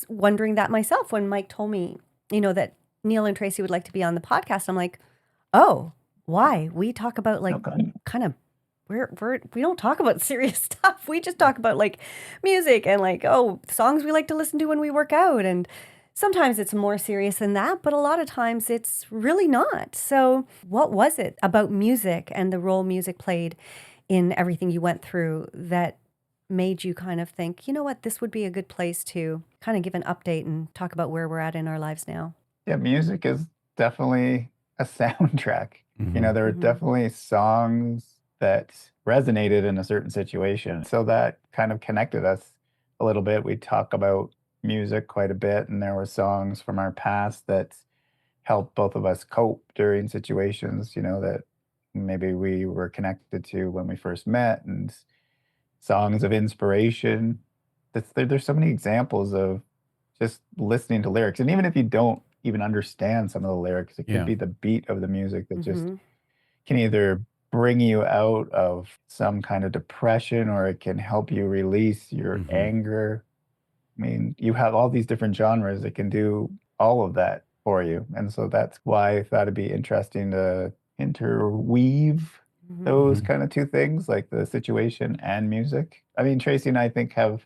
wondering that myself when Mike told me, that Neil and Tracy would like to be on the podcast. I'm like, oh, why? We talk about like Okay. kind of we don't talk about serious stuff. We just talk about like music and like, songs we like to listen to when we work out. And sometimes it's more serious than that, but a lot of times it's really not. So what was it about music and the role music played in everything you went through that made you kind of think, you know what, this would be a good place to kind of give an update and talk about where we're at in our lives now? Yeah, music is definitely a soundtrack. Mhm. There were Mhm. definitely songs that resonated in a certain situation. So that kind of connected us a little bit. We talk about music quite a bit, and there were songs from our past that helped both of us cope during situations, that maybe we were connected to when we first met, and songs of inspiration. There's so many examples of just listening to lyrics. And even if you don't even understand some of the lyrics, it Yeah. could be the beat of the music that just Mhm. can either bring you out of some kind of depression or it can help you release your Mhm. anger. I mean, you have all these different genres that can do all of that for you. And so that's why I thought it'd be interesting to interweave Mhm. those Mhm. kind of two things, like the situation and music. I mean, Tracy and I think have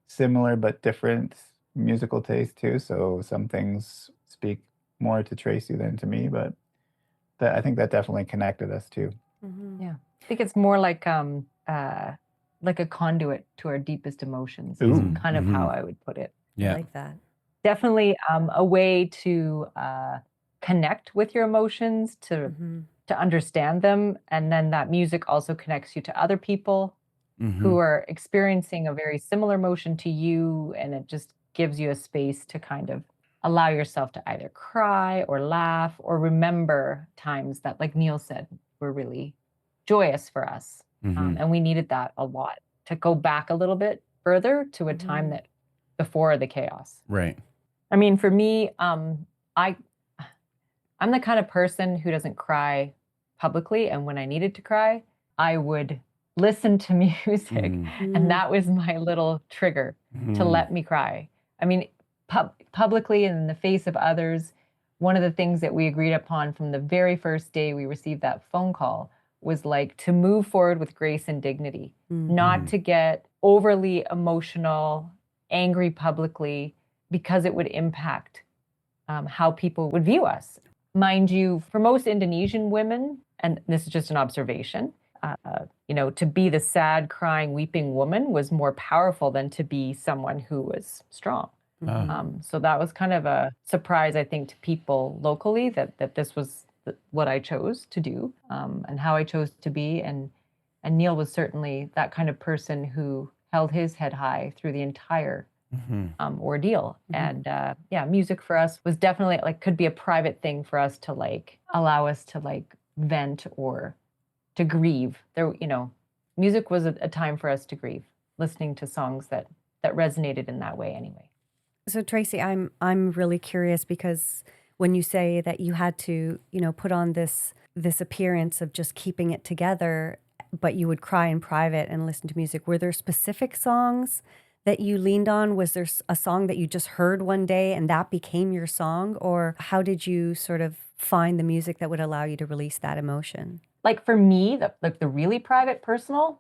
similar but different musical taste too. So some things speak more to Tracy than to me, but I think that definitely connected us too. Mhm. Yeah. I think it's more like a conduit to our deepest emotions. Is Ooh. kind of how I would put it. I Yeah. like that. Definitely a way to connect with your emotions, Mhm. to understand them, and then that music also connects you to other people who Mhm. are experiencing a very similar emotion to you, and it just gives you a space to kind of allow yourself to either cry or laugh or remember times that, like Neil said, were really joyous for us. Mhm. And we needed that a lot to go back a little bit further to a time Mhm. that before the chaos. Right. I mean, for me, I'm the kind of person who doesn't cry publicly, and when I needed to cry, I would listen to music, Mm. and that was my little trigger to Mm. let me cry. I mean, publicly and in the face of others, one of the things that we agreed upon from the very first day we received that phone call was like to move forward with grace and dignity, not to get overly emotional, angry publicly, because it would impact how people would view us. Mind you, for most Indonesian women, and this is just an observation, to be the sad, crying, weeping woman was more powerful than to be someone who was strong. So that was kind of a surprise, I think, to people locally that this was what I chose to do and how I chose to be. And Neil was certainly that kind of person who held his head high through the entire ordeal. And music for us was definitely could be a private thing for us to allow us to vent or to grieve. Music was a time for us to grieve, listening to songs that resonated in that way anyway. So Tracy, I'm really curious because when you say that you had to, put on this appearance of just keeping it together, but you would cry in private and listen to music, were there specific songs that you leaned on? Was there a song that you just heard one day and that became your song? Or how did you sort of find the music that would allow you to release that emotion? like for me, the really private, personal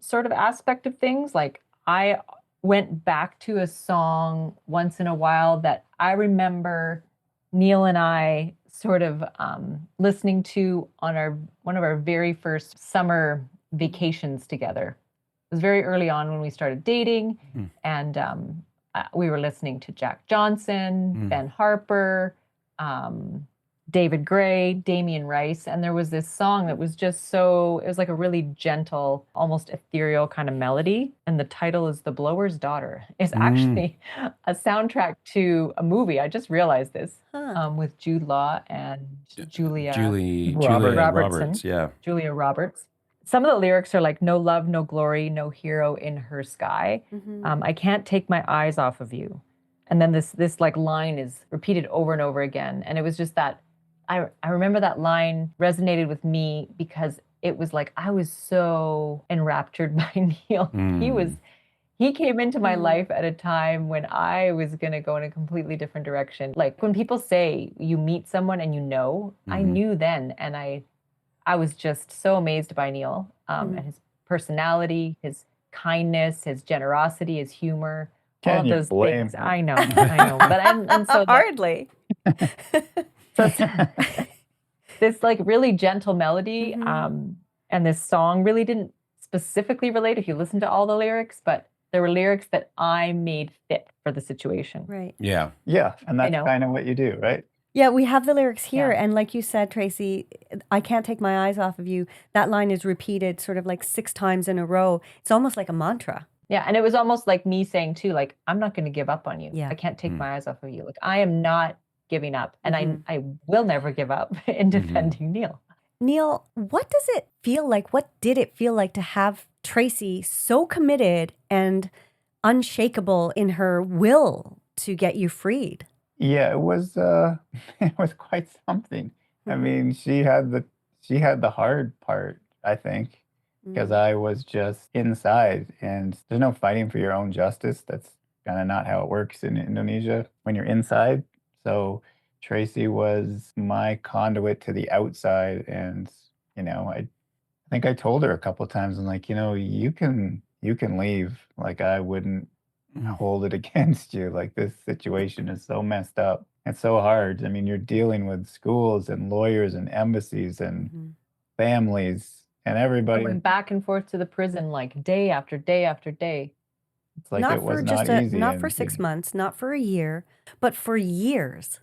sort of aspect of things, like I went back to a song once in a while that I remember Neil and I sort of listening to on one of our very first summer vacations together. It was very early on when we started dating, and we were listening to Jack Johnson, Ben Harper, David Gray, Damien Rice, and there was this song that was just so, it was like a really gentle, almost ethereal kind of melody, and the title is The Blower's Daughter. It's actually a soundtrack to a movie. I just realized this, with Jude Law and Julia Roberts, yeah. Julia Roberts. Some of the lyrics are like, no love, no glory, no hero in her sky. I can't take my eyes off of you. And then this like line is repeated over and over again. And it was just that, I remember that line resonated with me because it was like, I was so enraptured by Neil. He came into my life at a time when I was going to go in a completely different direction. Like when people say you meet someone and you know, I knew then. And I was just so amazed by Neil and his personality, his kindness, his generosity, his humor, all of those things. I know. But and so hardly. So this like really gentle melody, and this song really didn't specifically relate if you listen to all the lyrics, but there were lyrics that I made fit for the situation. Right. Yeah. Yeah. And that's kind of what you do, right? Yeah, we have the lyrics here. And like you said, Tracy, I can't take my eyes off of you. That line is repeated sort of like 6 times in a row. It's almost like a mantra. Yeah. And it was almost like me saying too, like, I'm not going to give up on you. Yeah. I can't take my eyes off of you. Like, I am not giving up. And I will never give up in defending Neil. Neil, what does it feel like? What did it feel like to have Tracy so committed and unshakable in her will to get you freed? Yeah, it was it was quite something. I mean, she had the hard part, I think, because I was just inside, and there's no fighting for your own justice. That's kind of not how it works in Indonesia when you're inside. So Tracy was my conduit to the outside, and I think I told her a couple of times, I'm like, you can leave. Like I wouldn't hold it against you. Like this situation is so messed up. It's so hard. I mean, you're dealing with schools and lawyers and embassies and families and everybody. I went back and forth to the prison like day after day after day. It's like it was not easy. Not for 6 months, not for a year, but for years.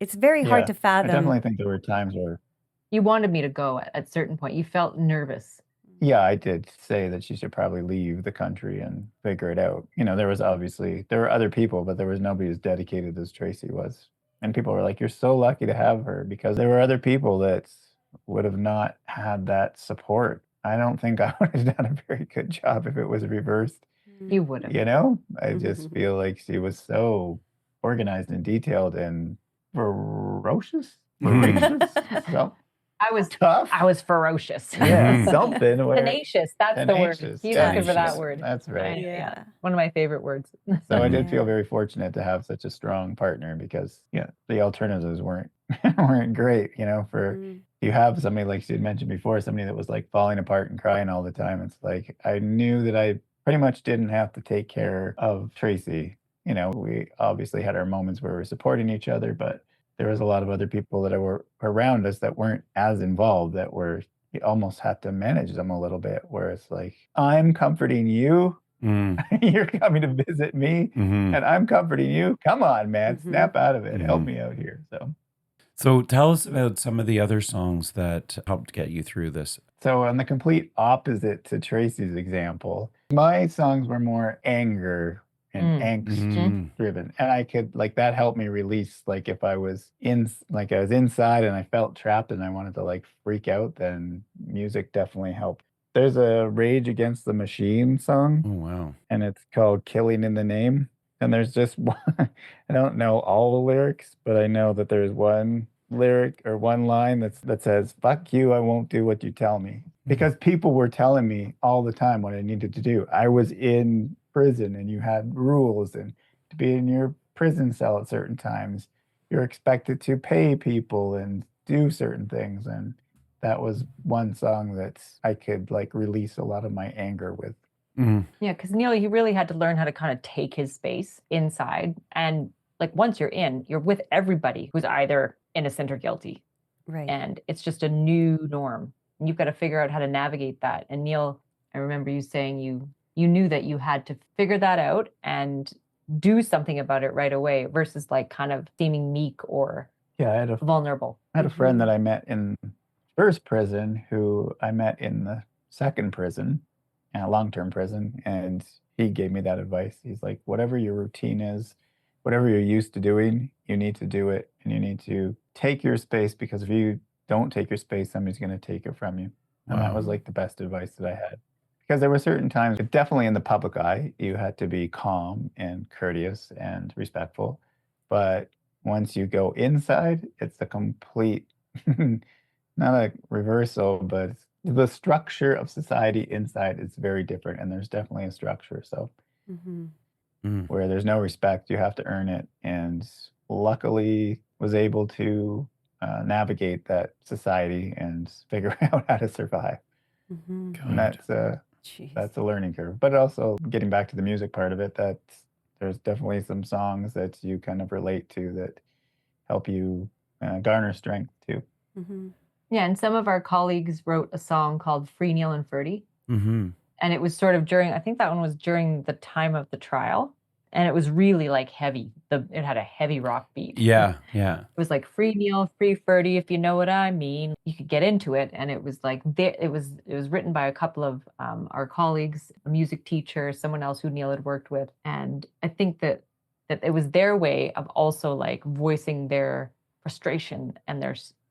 It's very hard to fathom. I definitely think there were times where you wanted me to go at a certain point. You felt nervous. Yeah, I did say that she should probably leave the country and figure it out. There were other people, but there was nobody as dedicated as Tracy was. And people were like, you're so lucky to have her, because there were other people that would have not had that support. I don't think I would have done a very good job if it was reversed. You would have. I just feel like she was so organized and detailed and ferocious. So, I was tough. I was ferocious. Yeah, something. Tenacious. That's the word. He's looking for that word. That's right. Yeah. One of my favorite words. So I did feel very fortunate to have such a strong partner, because the alternatives weren't great. You have somebody, like she had mentioned before, somebody that was like falling apart and crying all the time. It's like I knew that I pretty much didn't have to take care of Tracy. We obviously had our moments where we were supporting each other, but there was a lot of other people that were around us that weren't as involved, that you almost had to manage them a little bit, where it's like, I'm comforting you. You're coming to visit me and I'm comforting you. Come on, man, snap out of it. Help me out here. So tell us about some of the other songs that helped get you through this. So on the complete opposite to Tracy's example, my songs were more anger and angst driven, and I could that helped me release. Like if I was inside and I felt trapped and I wanted to freak out, then music definitely helped. There's a Rage Against the Machine song. Oh wow. And it's called Killing in the Name, and there's just one, I don't know all the lyrics, but I know that there's one lyric or one line that says, fuck you, I won't do what you tell me. Because people were telling me all the time what I needed to do. I was in prison, and you had rules, and to be in your prison cell at certain times, you're expected to pay people and do certain things. And that was one song that I could like release a lot of my anger with. Yeah, because Neil, he really had to learn how to kind of take his space inside. And like once you're in, you're with everybody who's either innocent or guilty. Right. And it's just a new norm. And you've got to figure out how to navigate that. And Neil, I remember you saying you knew that you had to figure that out and do something about it right away versus like kind of seeming meek or vulnerable. I had a friend that I met in first prison who I met in the second prison, long-term prison, and he gave me that advice. He's like, whatever your routine is, whatever you're used to doing, you need to do it, and you need to take your space, because if you don't take your space, somebody's going to take it from you. And that was like the best advice that I had. Because there were certain times, definitely in the public eye, you had to be calm and courteous and respectful. But once you go inside, it's a complete, not a reversal, but the structure of society inside is very different. And there's definitely a structure. So where there's no respect, you have to earn it. And luckily was able to navigate that society and figure out how to survive. And that's a learning curve. But also getting back to the music part of it, that there's definitely some songs that you kind of relate to that help you garner strength too. Yeah, and some of our colleagues wrote a song called Free Neil and Ferdy. And it was sort of during, I think that one was during the time of the trial. And it was really like heavy. It had a heavy rock beat. Yeah. It was like Free Neil, Free Ferdy, if you know what I mean. You could get into it. And it was like, it was written by a couple of our colleagues, a music teacher, someone else who Neil had worked with. And I think that it was their way of also like voicing their frustration and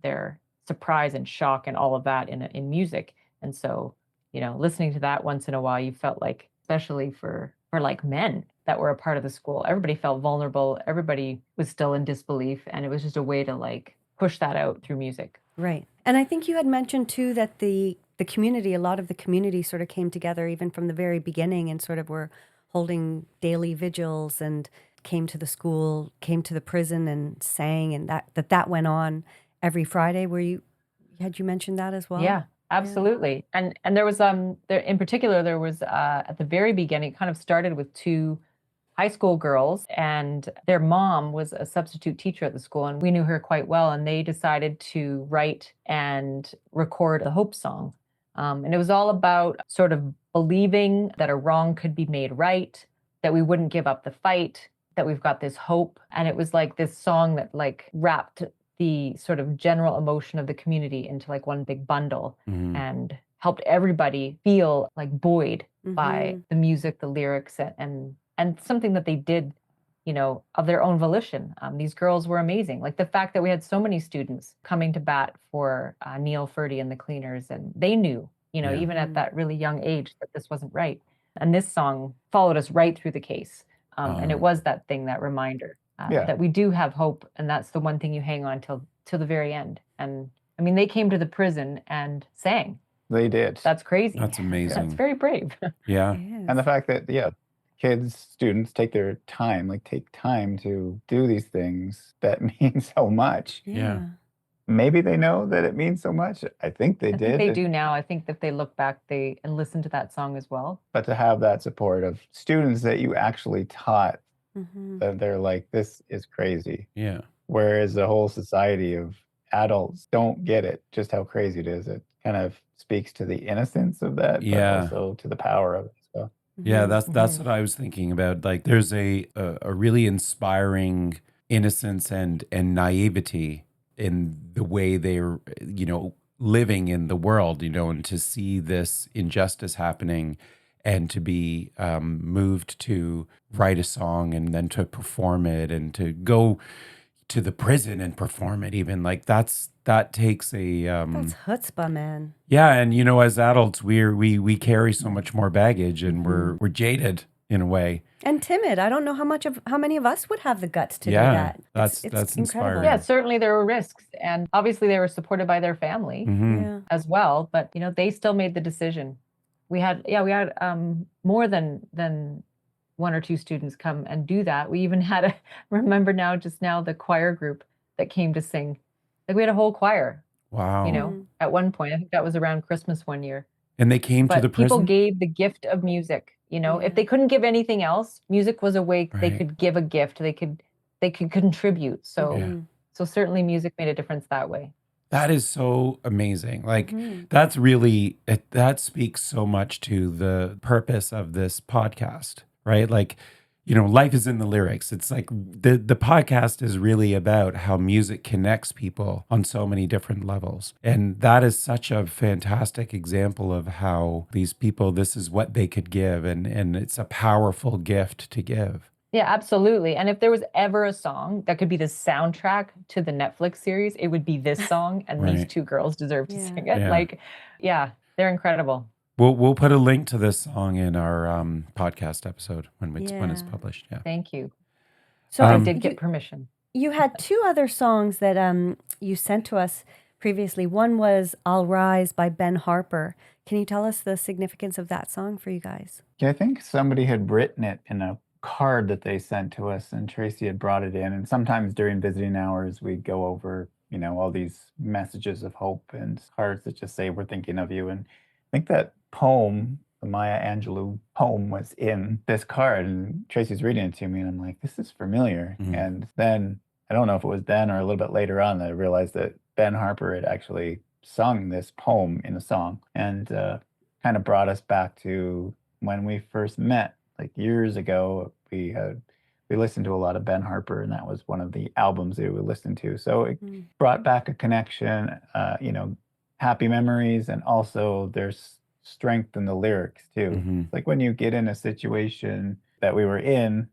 their surprise and shock and all of that in music. And so, you know, listening to that once in a while, you felt like, especially for like men that were a part of the school, everybody felt vulnerable. Everybody was still in disbelief. And it was just a way to like push that out through music. Right. And I think you had mentioned too that the community, a lot of the community sort of came together even from the very beginning and sort of were holding daily vigils and came to the school, came to the prison and sang, and that went on every Friday. Had you mentioned that as well? Yeah, absolutely. Yeah. And there was there in particular, there was at the very beginning, it kind of started with two high school girls, and their mom was a substitute teacher at the school, and we knew her quite well, and they decided to write and record a hope song. And it was all about sort of believing that a wrong could be made right, that we wouldn't give up the fight, that we've got this hope. And it was like this song that like wrapped the sort of general emotion of the community into like one big bundle and helped everybody feel like buoyed by the music, the lyrics, and something that they did, you know, of their own volition. These girls were amazing. Like the fact that we had so many students coming to bat for Neil, Ferdy, and the Cleaners, and they knew, you know, even at that really young age, that this wasn't right. And this song followed us right through the case. And it was that thing, that reminder that we do have hope. And that's the one thing you hang on till the very end. And I mean, they came to the prison and sang. They did. That's crazy. That's amazing. That's very brave. Yeah. And the fact that, students take time to do these things that mean so much. Yeah. Maybe they know that it means so much. I think they did. They do now. I think that they look back and listen to that song as well. But to have that support of students that you actually taught, that they're like, this is crazy. Yeah. Whereas the whole society of adults don't get it, just how crazy it is. It kind of speaks to the innocence of that, but also to the power of it. So. Yeah, that's what I was thinking about. Like, there's a really inspiring innocence and naivety in the way they're, you know, living in the world, you know, and to see this injustice happening and to be moved to write a song and then to perform it and to go to the prison and perform it, even like that takes a that's chutzpah, man. Yeah, and you know, as adults, we carry so much more baggage, and we're jaded in a way, and timid. I don't know how many of us would have the guts to do that. That's incredible. inspiring. Yeah, certainly there were risks, and obviously they were supported by their family as well. But you know, they still made the decision. We had more than one or two students come and do that. We even had remember just now the choir group that came to sing. Like we had a whole choir Wow. You know, at one point, I think that was around Christmas one year. And they came to the But people prison? gave the gift of music. You know, if they couldn't give anything else, music was a way they Right. could give a gift. They could contribute. So Yeah. so certainly music made a difference that way. That is so amazing. Like that's really that speaks so much to the purpose of this podcast, right? Like, you know, life is in the lyrics. It's like the podcast is really about how music connects people on so many different levels. And that is such a fantastic example of how these people, this is what they could give, and it's a powerful gift to give. Yeah, absolutely. And if there was ever a song that could be the soundtrack to the Netflix series, it would be this song, and these Right. two girls deserve to Yeah. sing it. Yeah. Like, yeah, they're incredible. We'll put a link to this song in our podcast episode when it's Yeah. published. Yeah. Thank you. So I Um, did get permission. you had two other songs that you sent to us previously. One was I'll Rise by Ben Harper. Can you tell us the significance of that song for you guys? Yeah, I think somebody had written it in a card that they sent to us, and Tracy had brought it in. And sometimes during visiting hours, we'd go over, you know, all these messages of hope and cards that just say, "We're thinking of you." And I think that poem, the Maya Angelou poem, was in this card. And Tracy's reading it to me, and I'm like, this is familiar. Mhm. And then I don't know if it was then or a little bit later on that I realized that Ben Harper had actually sung this poem in a song, and kind of brought us back to when we first met, like years ago. We listened to a lot of Ben Harper, and that was one of the albums that we listened to. So it brought back a connection, you know, happy memories, and also there's strength in the lyrics too. Mhm. It's like when you get in a situation that we were in,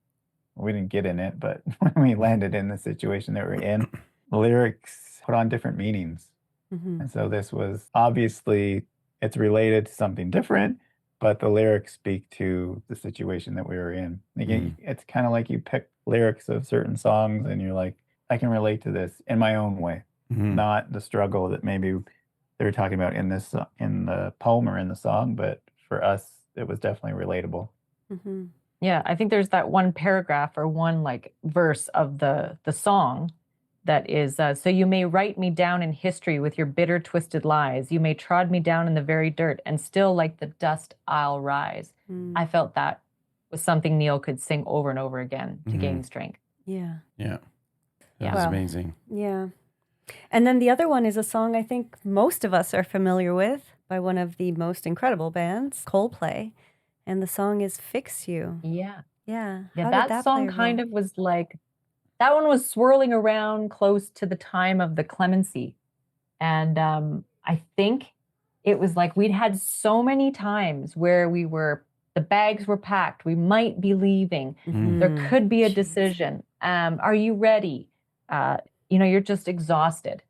we didn't get in it, but when we landed in the situation that we're in, the lyrics put on different meanings. Mm-hmm. And so this was obviously, it's related to something different, but the lyrics speak to the situation that we were in. Again, it's kind of like you pick lyrics of certain songs and you're like, I can relate to this in my own way, Mhm. not the struggle that maybe they were talking about in this in the poem or in the song, but for us, it was definitely relatable. Mm-hmm. Yeah, I think there's that one paragraph or one like verse of the song that is, so you may write me down in history with your bitter, twisted lies. You may trod me down in the very dirt, and still like the dust I'll rise. I felt that was something Neil could sing over and over again to gain strength. Yeah. Yeah. That Yeah. was Wow. amazing. Yeah. And then the other one is a song I think most of us are familiar with by one of the most incredible bands, Coldplay. And the song is Fix You. Yeah. Yeah. Yeah, How did that play song a kind role? of was like, that one was swirling around close to the time of the clemency. And I think it was like we'd had so many times where the bags were packed, we might be leaving, there could be a decision. Are you ready? You know, you're just exhausted.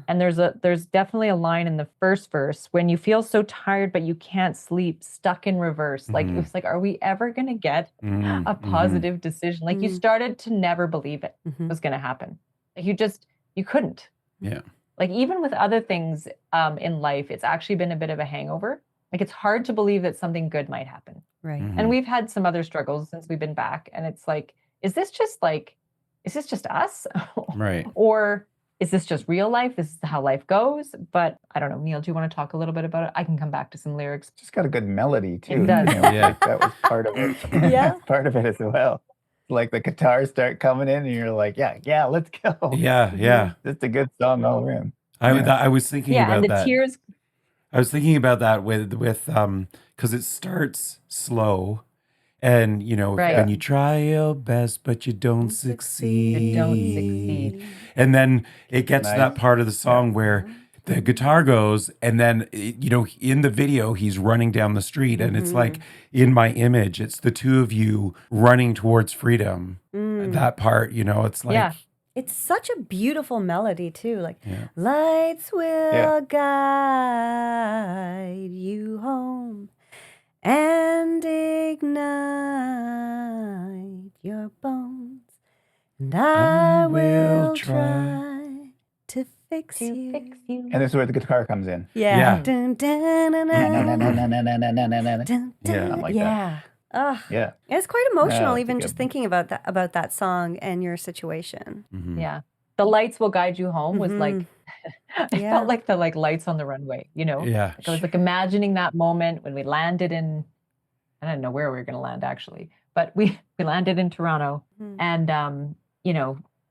And there's definitely a line in the first verse when you feel so tired but you can't sleep, stuck in reverse. Like it was like, are we ever gonna get a positive decision? Like you started to never believe it was gonna happen. Like you couldn't. Yeah. Like even with other things in life, it's actually been a bit of a hangover. Like it's hard to believe that something good might happen. Right. And we've had some other struggles since we've been back. And it's like, is this just us? Right. Or is this just real life? This is how life goes. But I don't know. Neil, do you want to talk a little bit about it? I can come back to some lyrics. Just got a good melody too. It does. You know, Yeah. like that was part of it. Yeah. Part of it as well. Like the guitars start coming in, and you're like, yeah, let's go. Yeah. Yeah. It's a good song all around. I was thinking Yeah, about and the that. tears. I was thinking about that with because it starts slow, and you know, Right. when you try your best but you don't succeed, You don't succeed. and then it gets to that Nice. part of the song where the guitar goes, and then you know, in the video he's running down the street, and it's like in my image, it's the two of you running towards freedom. That part, you know, it's like Yeah. It's such a beautiful melody too. Like Yeah. lights will guide you home and ignite your bones, and I will try to fix To you. fix you. And this is where the guitar comes in. Yeah. Yeah. Dun, dun, dun, dun, dun, Something dun. like that. Yeah. Ugh. Yeah. It's quite emotional, it's a even good just one. thinking about that song and your situation. Yeah. The lights will guide you home was like, I Yeah. felt like the lights on the runway, Yeah. Like I was like imagining that moment when we landed in, I don't know where we were going to land actually, but we landed in Toronto and,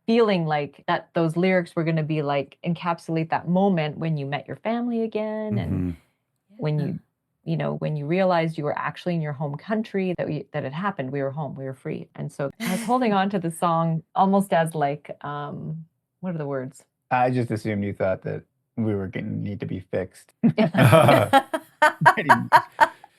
feeling like that those lyrics were going to be like encapsulate that moment when you met your family again. And when when you realized you were actually in your home country, that it happened, we were home, we were free. And so I was holding on to the song almost as like, what are the words? I just assumed you thought that we were going to need to be fixed, pretty much,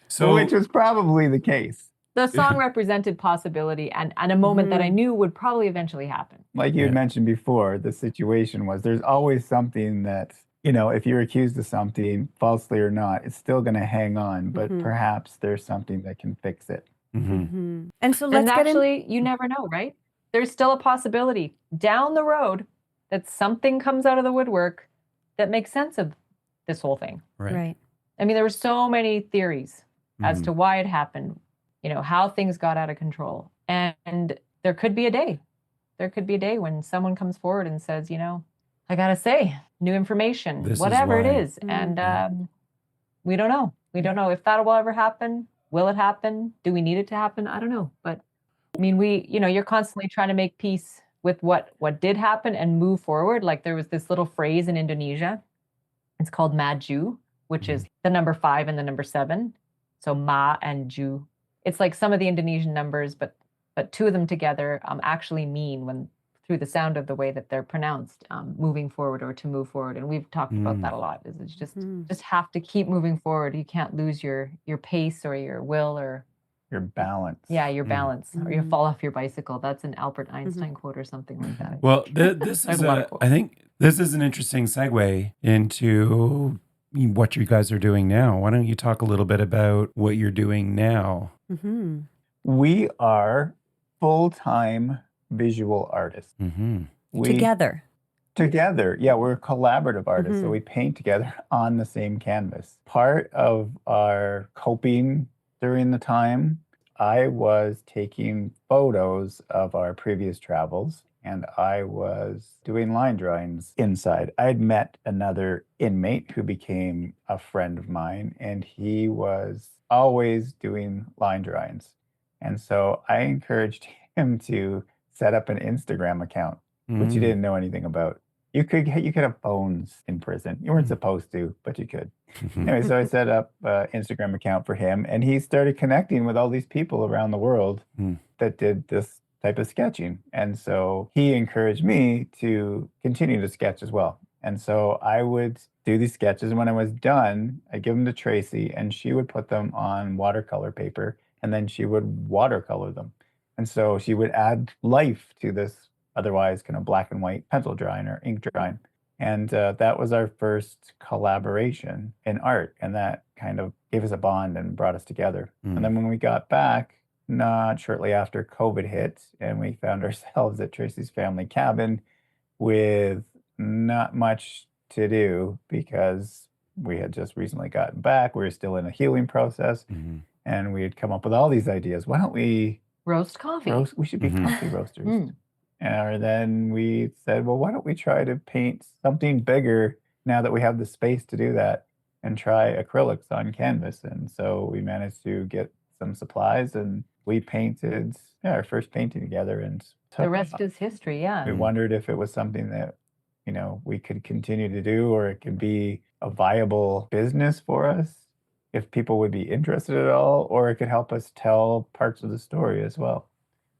So, which was probably the case. The song represented possibility and a moment that I knew would probably eventually happen. Like you had mentioned before, the situation was there's always something that, if you're accused of something, falsely or not, it's still going to hang on, but perhaps there's something that can fix it. And so let's get actually, you never know, right? There's still a possibility down the road that something comes out of the woodwork that makes sense of this whole thing. Right. I mean, there were so many theories as to why it happened, how things got out of control. And there could be a day. There could be a day when someone comes forward and says, I got to say, new information, whatever it is. And we don't know. We don't know if that will ever happen. Will it happen? Do we need it to happen? I don't know. But I mean, you're constantly trying to make peace with what did happen and move forward. Like there was this little phrase in Indonesia. It's called maju, which is the number 5 and the number 7. So ma and ju. It's like some of the Indonesian numbers, but 2 of them together actually mean, when through the sound of the way that they're pronounced, moving forward or to move forward. And we've talked about that a lot. Is it's just have to keep moving forward. You can't lose your pace or your will or your balance. Yeah, your balance, or you fall off your bicycle. That's an Albert Einstein quote or something like that. Well, this is I think this is an interesting segue into what you guys are doing now. Why don't you talk a little bit about what you're doing now? We are full-time visual artists. Together. Yeah, we're collaborative artists. So we paint together on the same canvas. Part of our coping during the time, I was taking photos of our previous travels and I was doing line drawings inside. I had met another inmate who became a friend of mine, and he was always doing line drawings. And so I encouraged him to set up an Instagram account, which he didn't know anything about. You could have phones in prison. You weren't supposed to, but you could. Anyway, so I set up an Instagram account for him, and he started connecting with all these people around the world that did this type of sketching. And so he encouraged me to continue to sketch as well. And so I would do these sketches, and when I was done, I'd give them to Tracy, and she would put them on watercolor paper, and then she would watercolor them. And so she would add life to this otherwise kind of black and white pencil drawing or ink drawing. And that was our first collaboration in art. And that kind of gave us a bond and brought us together. And then when we got back, not shortly after COVID hit, and we found ourselves at Tracy's family cabin with not much to do because we had just recently gotten back. We were still in a healing process. And we had come up with all these ideas. Why don't we roast coffee? We should be coffee roasters. And then we said, well, why don't we try to paint something bigger now that we have the space to do that and try acrylics on canvas. And so we managed to get some supplies and we painted our first painting together. And the rest is history. Yeah. We wondered if it was something that, we could continue to do, or it could be a viable business for us if people would be interested at all, or it could help us tell parts of the story as well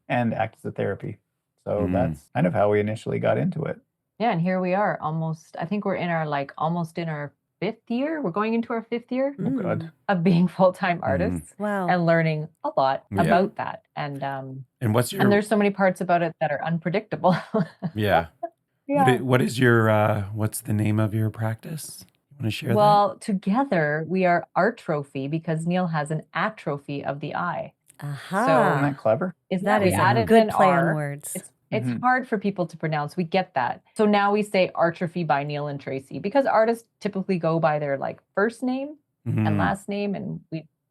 and act as a therapy. So that's kind of how we initially got into it. Yeah, and here we are I think we're in our almost in our 5th year. We're going into our 5th year of being full-time artists. Wow. And learning a lot about that. And what's your and there's so many parts about it that are unpredictable. Yeah. What is your what's the name of your practice? You want to share that? Well, together we are Art Trophy because Neil has an atrophy of the eye. Aha. So Isn't that clever? That is a good play on words. It's hard for people to pronounce. We get that. So now we say Artrophy by Neil and Tracy because artists typically go by their first name and last name. And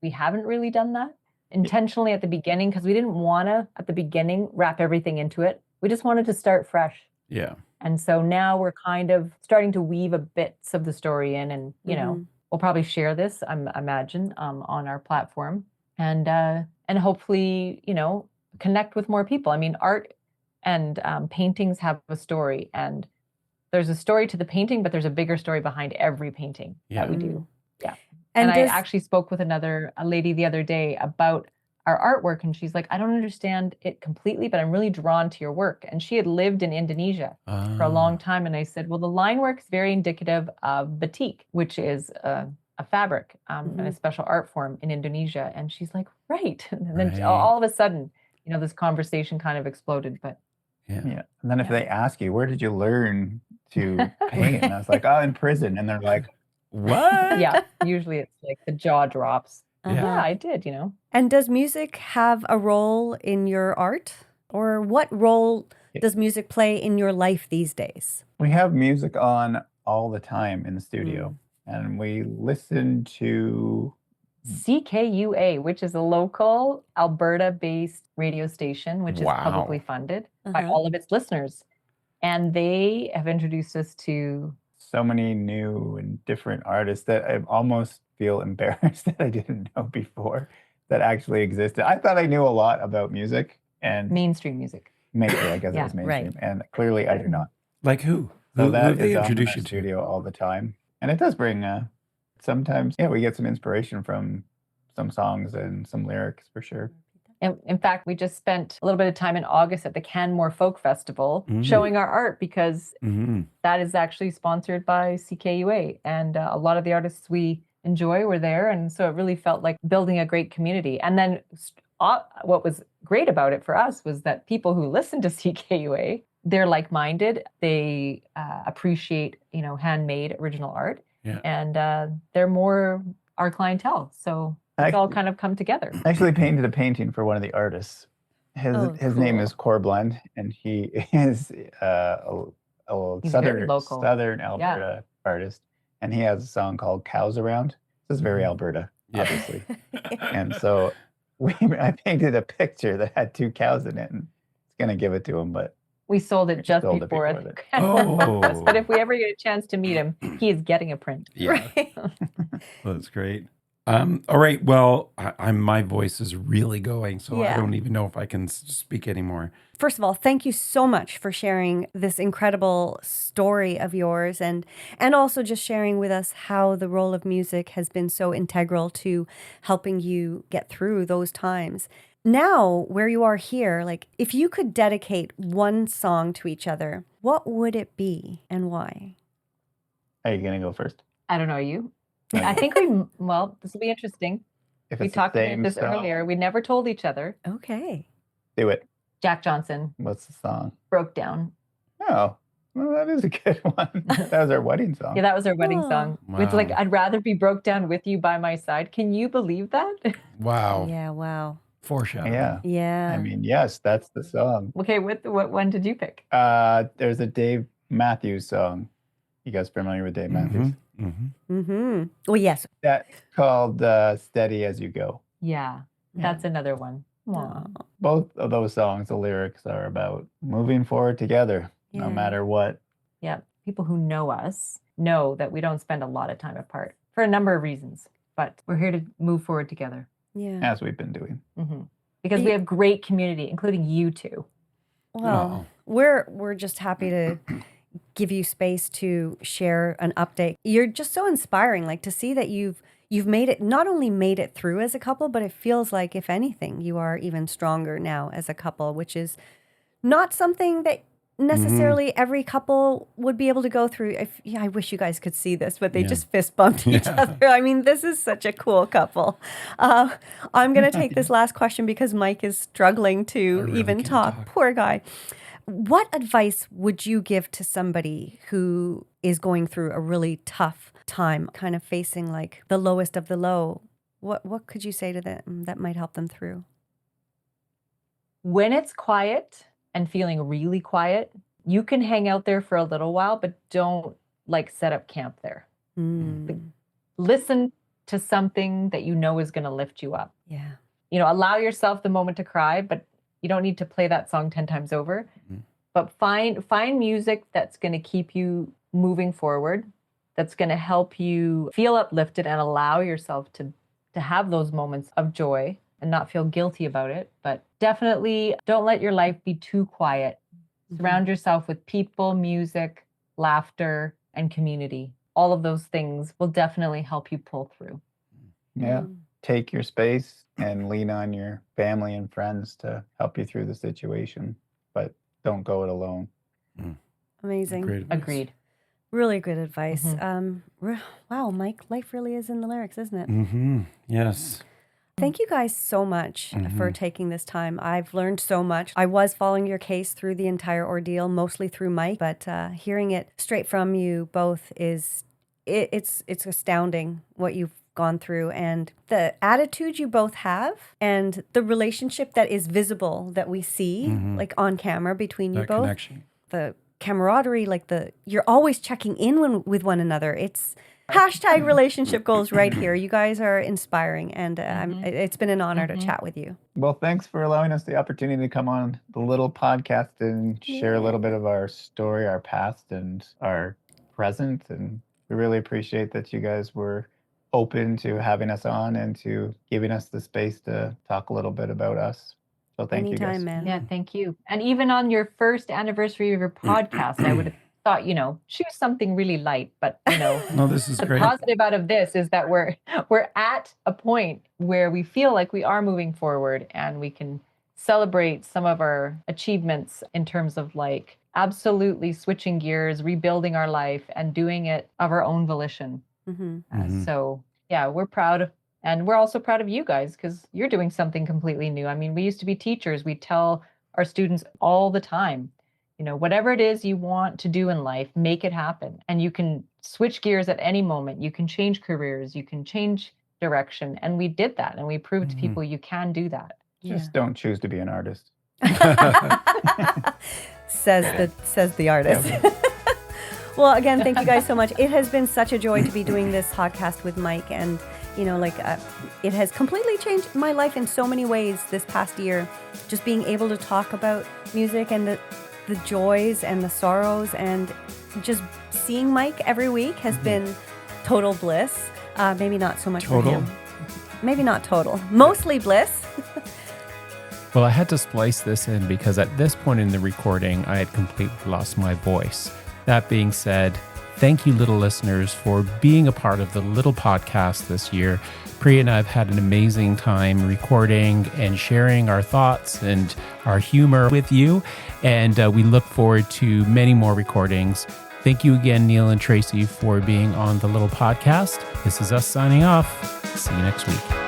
we haven't really done that intentionally at the beginning because we didn't want to, at the beginning, wrap everything into it. We just wanted to start fresh. Yeah. And so now we're kind of starting to weave a bits of the story in, and we'll probably share this, I imagine, on our platform, and hopefully, connect with more people. I mean, art and paintings have a story, and there's a story to the painting, but there's a bigger story behind every painting that we do. Yeah. And I actually spoke with a lady the other day about our artwork, and she's like, I don't understand it completely, but I'm really drawn to your work. And she had lived in Indonesia for a long time. And I said, well, the line work is very indicative of batik, which is a fabric and a special art form in Indonesia. And she's like, right. And then all of a sudden, this conversation kind of exploded. But yeah. And then if they ask you, where did you learn to paint? And I was like, oh, in prison. And they're like, what? Yeah. Usually it's like the jaw drops. Yeah, I did, And does music have a role in your art? Or what role does music play in your life these days? We have music on all the time in the studio. And we listen to CKUA, which is a local Alberta-based radio station, which is publicly funded by all of its listeners. And they have introduced us to so many new and different artists that I almost feel embarrassed that I didn't know before that actually existed. I thought I knew a lot about music and mainstream music. Maybe, I guess it was mainstream. And clearly I do not. Like who? So that they is on introduce the you to? studio all the time. And it does bring sometimes, we get some inspiration from some songs and some lyrics for sure. And in fact, we just spent a little bit of time in August at the Canmore Folk Festival showing our art, because that is actually sponsored by CKUA. And a lot of the artists we enjoy were there. And so it really felt like building a great community. And then what was great about it for us was that people who listen to CKUA, they're like-minded. They appreciate, handmade original art. Yeah. And they're more our clientele. So it's all kind of come together. I actually painted a painting for one of the artists. His name is Corblund, and he is a southern Alberta artist, and he has a song called "Cows Around." This is very Alberta, obviously. And so I painted a picture that had 2 cows in it, and it's gonna give it to him, but we sold it just before it. But if we ever get a chance to meet him, he is getting a print. Yeah, that's great. All right. Well, my voice is really going, so I don't even know if I can speak anymore. First of all, thank you so much for sharing this incredible story of yours, and also just sharing with us how the role of music has been so integral to helping you get through those times. Now, where you are here, like, if you could dedicate one song to each other, what would it be and why? Are you going to go first? I don't know, you? I think this will be interesting. We talked about this earlier. We never told each other. Okay. Do it. Jack Johnson. What's the song? Broke Down. Oh, well, that is a good one. That was our wedding song. Yeah, that was our wedding song. Wow. It's like, I'd rather be broke down with you by my side. Can you believe that? Wow. Yeah, wow. Foreshadowing. Yeah. I mean, yes, that's the song. Okay, what one did you pick? There's a Dave Matthews song. You guys familiar with Dave Matthews? Well, yes. That's called Steady As You Go. Yeah, that's another one. Aww. Both of those songs, the lyrics are about moving forward together, no matter what. Yeah, people who know us know that we don't spend a lot of time apart for a number of reasons, but we're here to move forward together. Yeah. As we've been doing. Because we have great community, including you two. Well, we're just happy to give you space to share an update. You're just so inspiring, like, to see that you've made it, not only made it through as a couple, but it feels like, if anything, you are even stronger now as a couple, which is not something that necessarily every couple would be able to go through. I wish you guys could see this, but they just fist bumped each other. I mean, this is such a cool couple. I'm going to take this last question because Mike is struggling to even talk. Poor guy. What advice would you give to somebody who is going through a really tough time, kind of facing like the lowest of the low? What could you say to them that might help them through? When it's quiet and feeling really quiet, you can hang out there for a little while, but don't like set up camp there. Listen to something that you know is going to lift you up. Yeah. Allow yourself the moment to cry, but you don't need to play that song 10 times over. But find music that's going to keep you moving forward, that's going to help you feel uplifted and allow yourself to have those moments of joy and not feel guilty about it. But definitely don't let your life be too quiet. Surround yourself with people, music, laughter, and community. All of those things will definitely help you pull through. Yeah. Take your space and lean on your family and friends to help you through the situation, but don't go it alone. Amazing. Great advice. Agreed. Really good advice. Wow, Mike, life really is in the lyrics, isn't it? Yes. Thank you guys so much for taking this time. I've learned so much. I was following your case through the entire ordeal, mostly through Mike, but hearing it straight from you both it's astounding what you've gone through and the attitude you both have and the relationship that is visible that we see like on camera between you That both. connection. The camaraderie, like you're always checking in with one another. It's hashtag relationship goals right here. You guys are inspiring, and it's been an honor to chat with you. Well, thanks for allowing us the opportunity to come on the little podcast and share a little bit of our story, our past, and our present. And we really appreciate that you guys were open to having us on and to giving us the space to talk a little bit about us. So thank you guys. Anytime, man. Yeah, thank you. And even on your first anniversary of your podcast, I would have thought, choose something really light. But, No, this is the great. positive out of this is that we're at a point where we feel like we are moving forward and we can celebrate some of our achievements in terms of like absolutely switching gears, rebuilding our life and doing it of our own volition. So yeah, we're proud. And we're also proud of you guys because you're doing something completely new. I mean, we used to be teachers. We tell our students all the time, whatever it is you want to do in life, make it happen. And you can switch gears at any moment. You can change careers. You can change direction. And we did that. And we proved to people you can do that. Just don't choose to be an artist. says the artist. Well, again, thank you guys so much. It has been such a joy to be doing this podcast with Mike. And it has completely changed my life in so many ways this past year. Just being able to talk about music and the joys and the sorrows and just seeing Mike every week has been total bliss. Maybe not so much for him. Maybe not total. Mostly bliss. Well, I had to splice this in because at this point in the recording, I had completely lost my voice. That being said, thank you, little listeners, for being a part of the Little Podcast this year. Priya and I have had an amazing time recording and sharing our thoughts and our humor with you. And we look forward to many more recordings. Thank you again, Neil and Tracy, for being on the Little Podcast. This is us signing off. See you next week.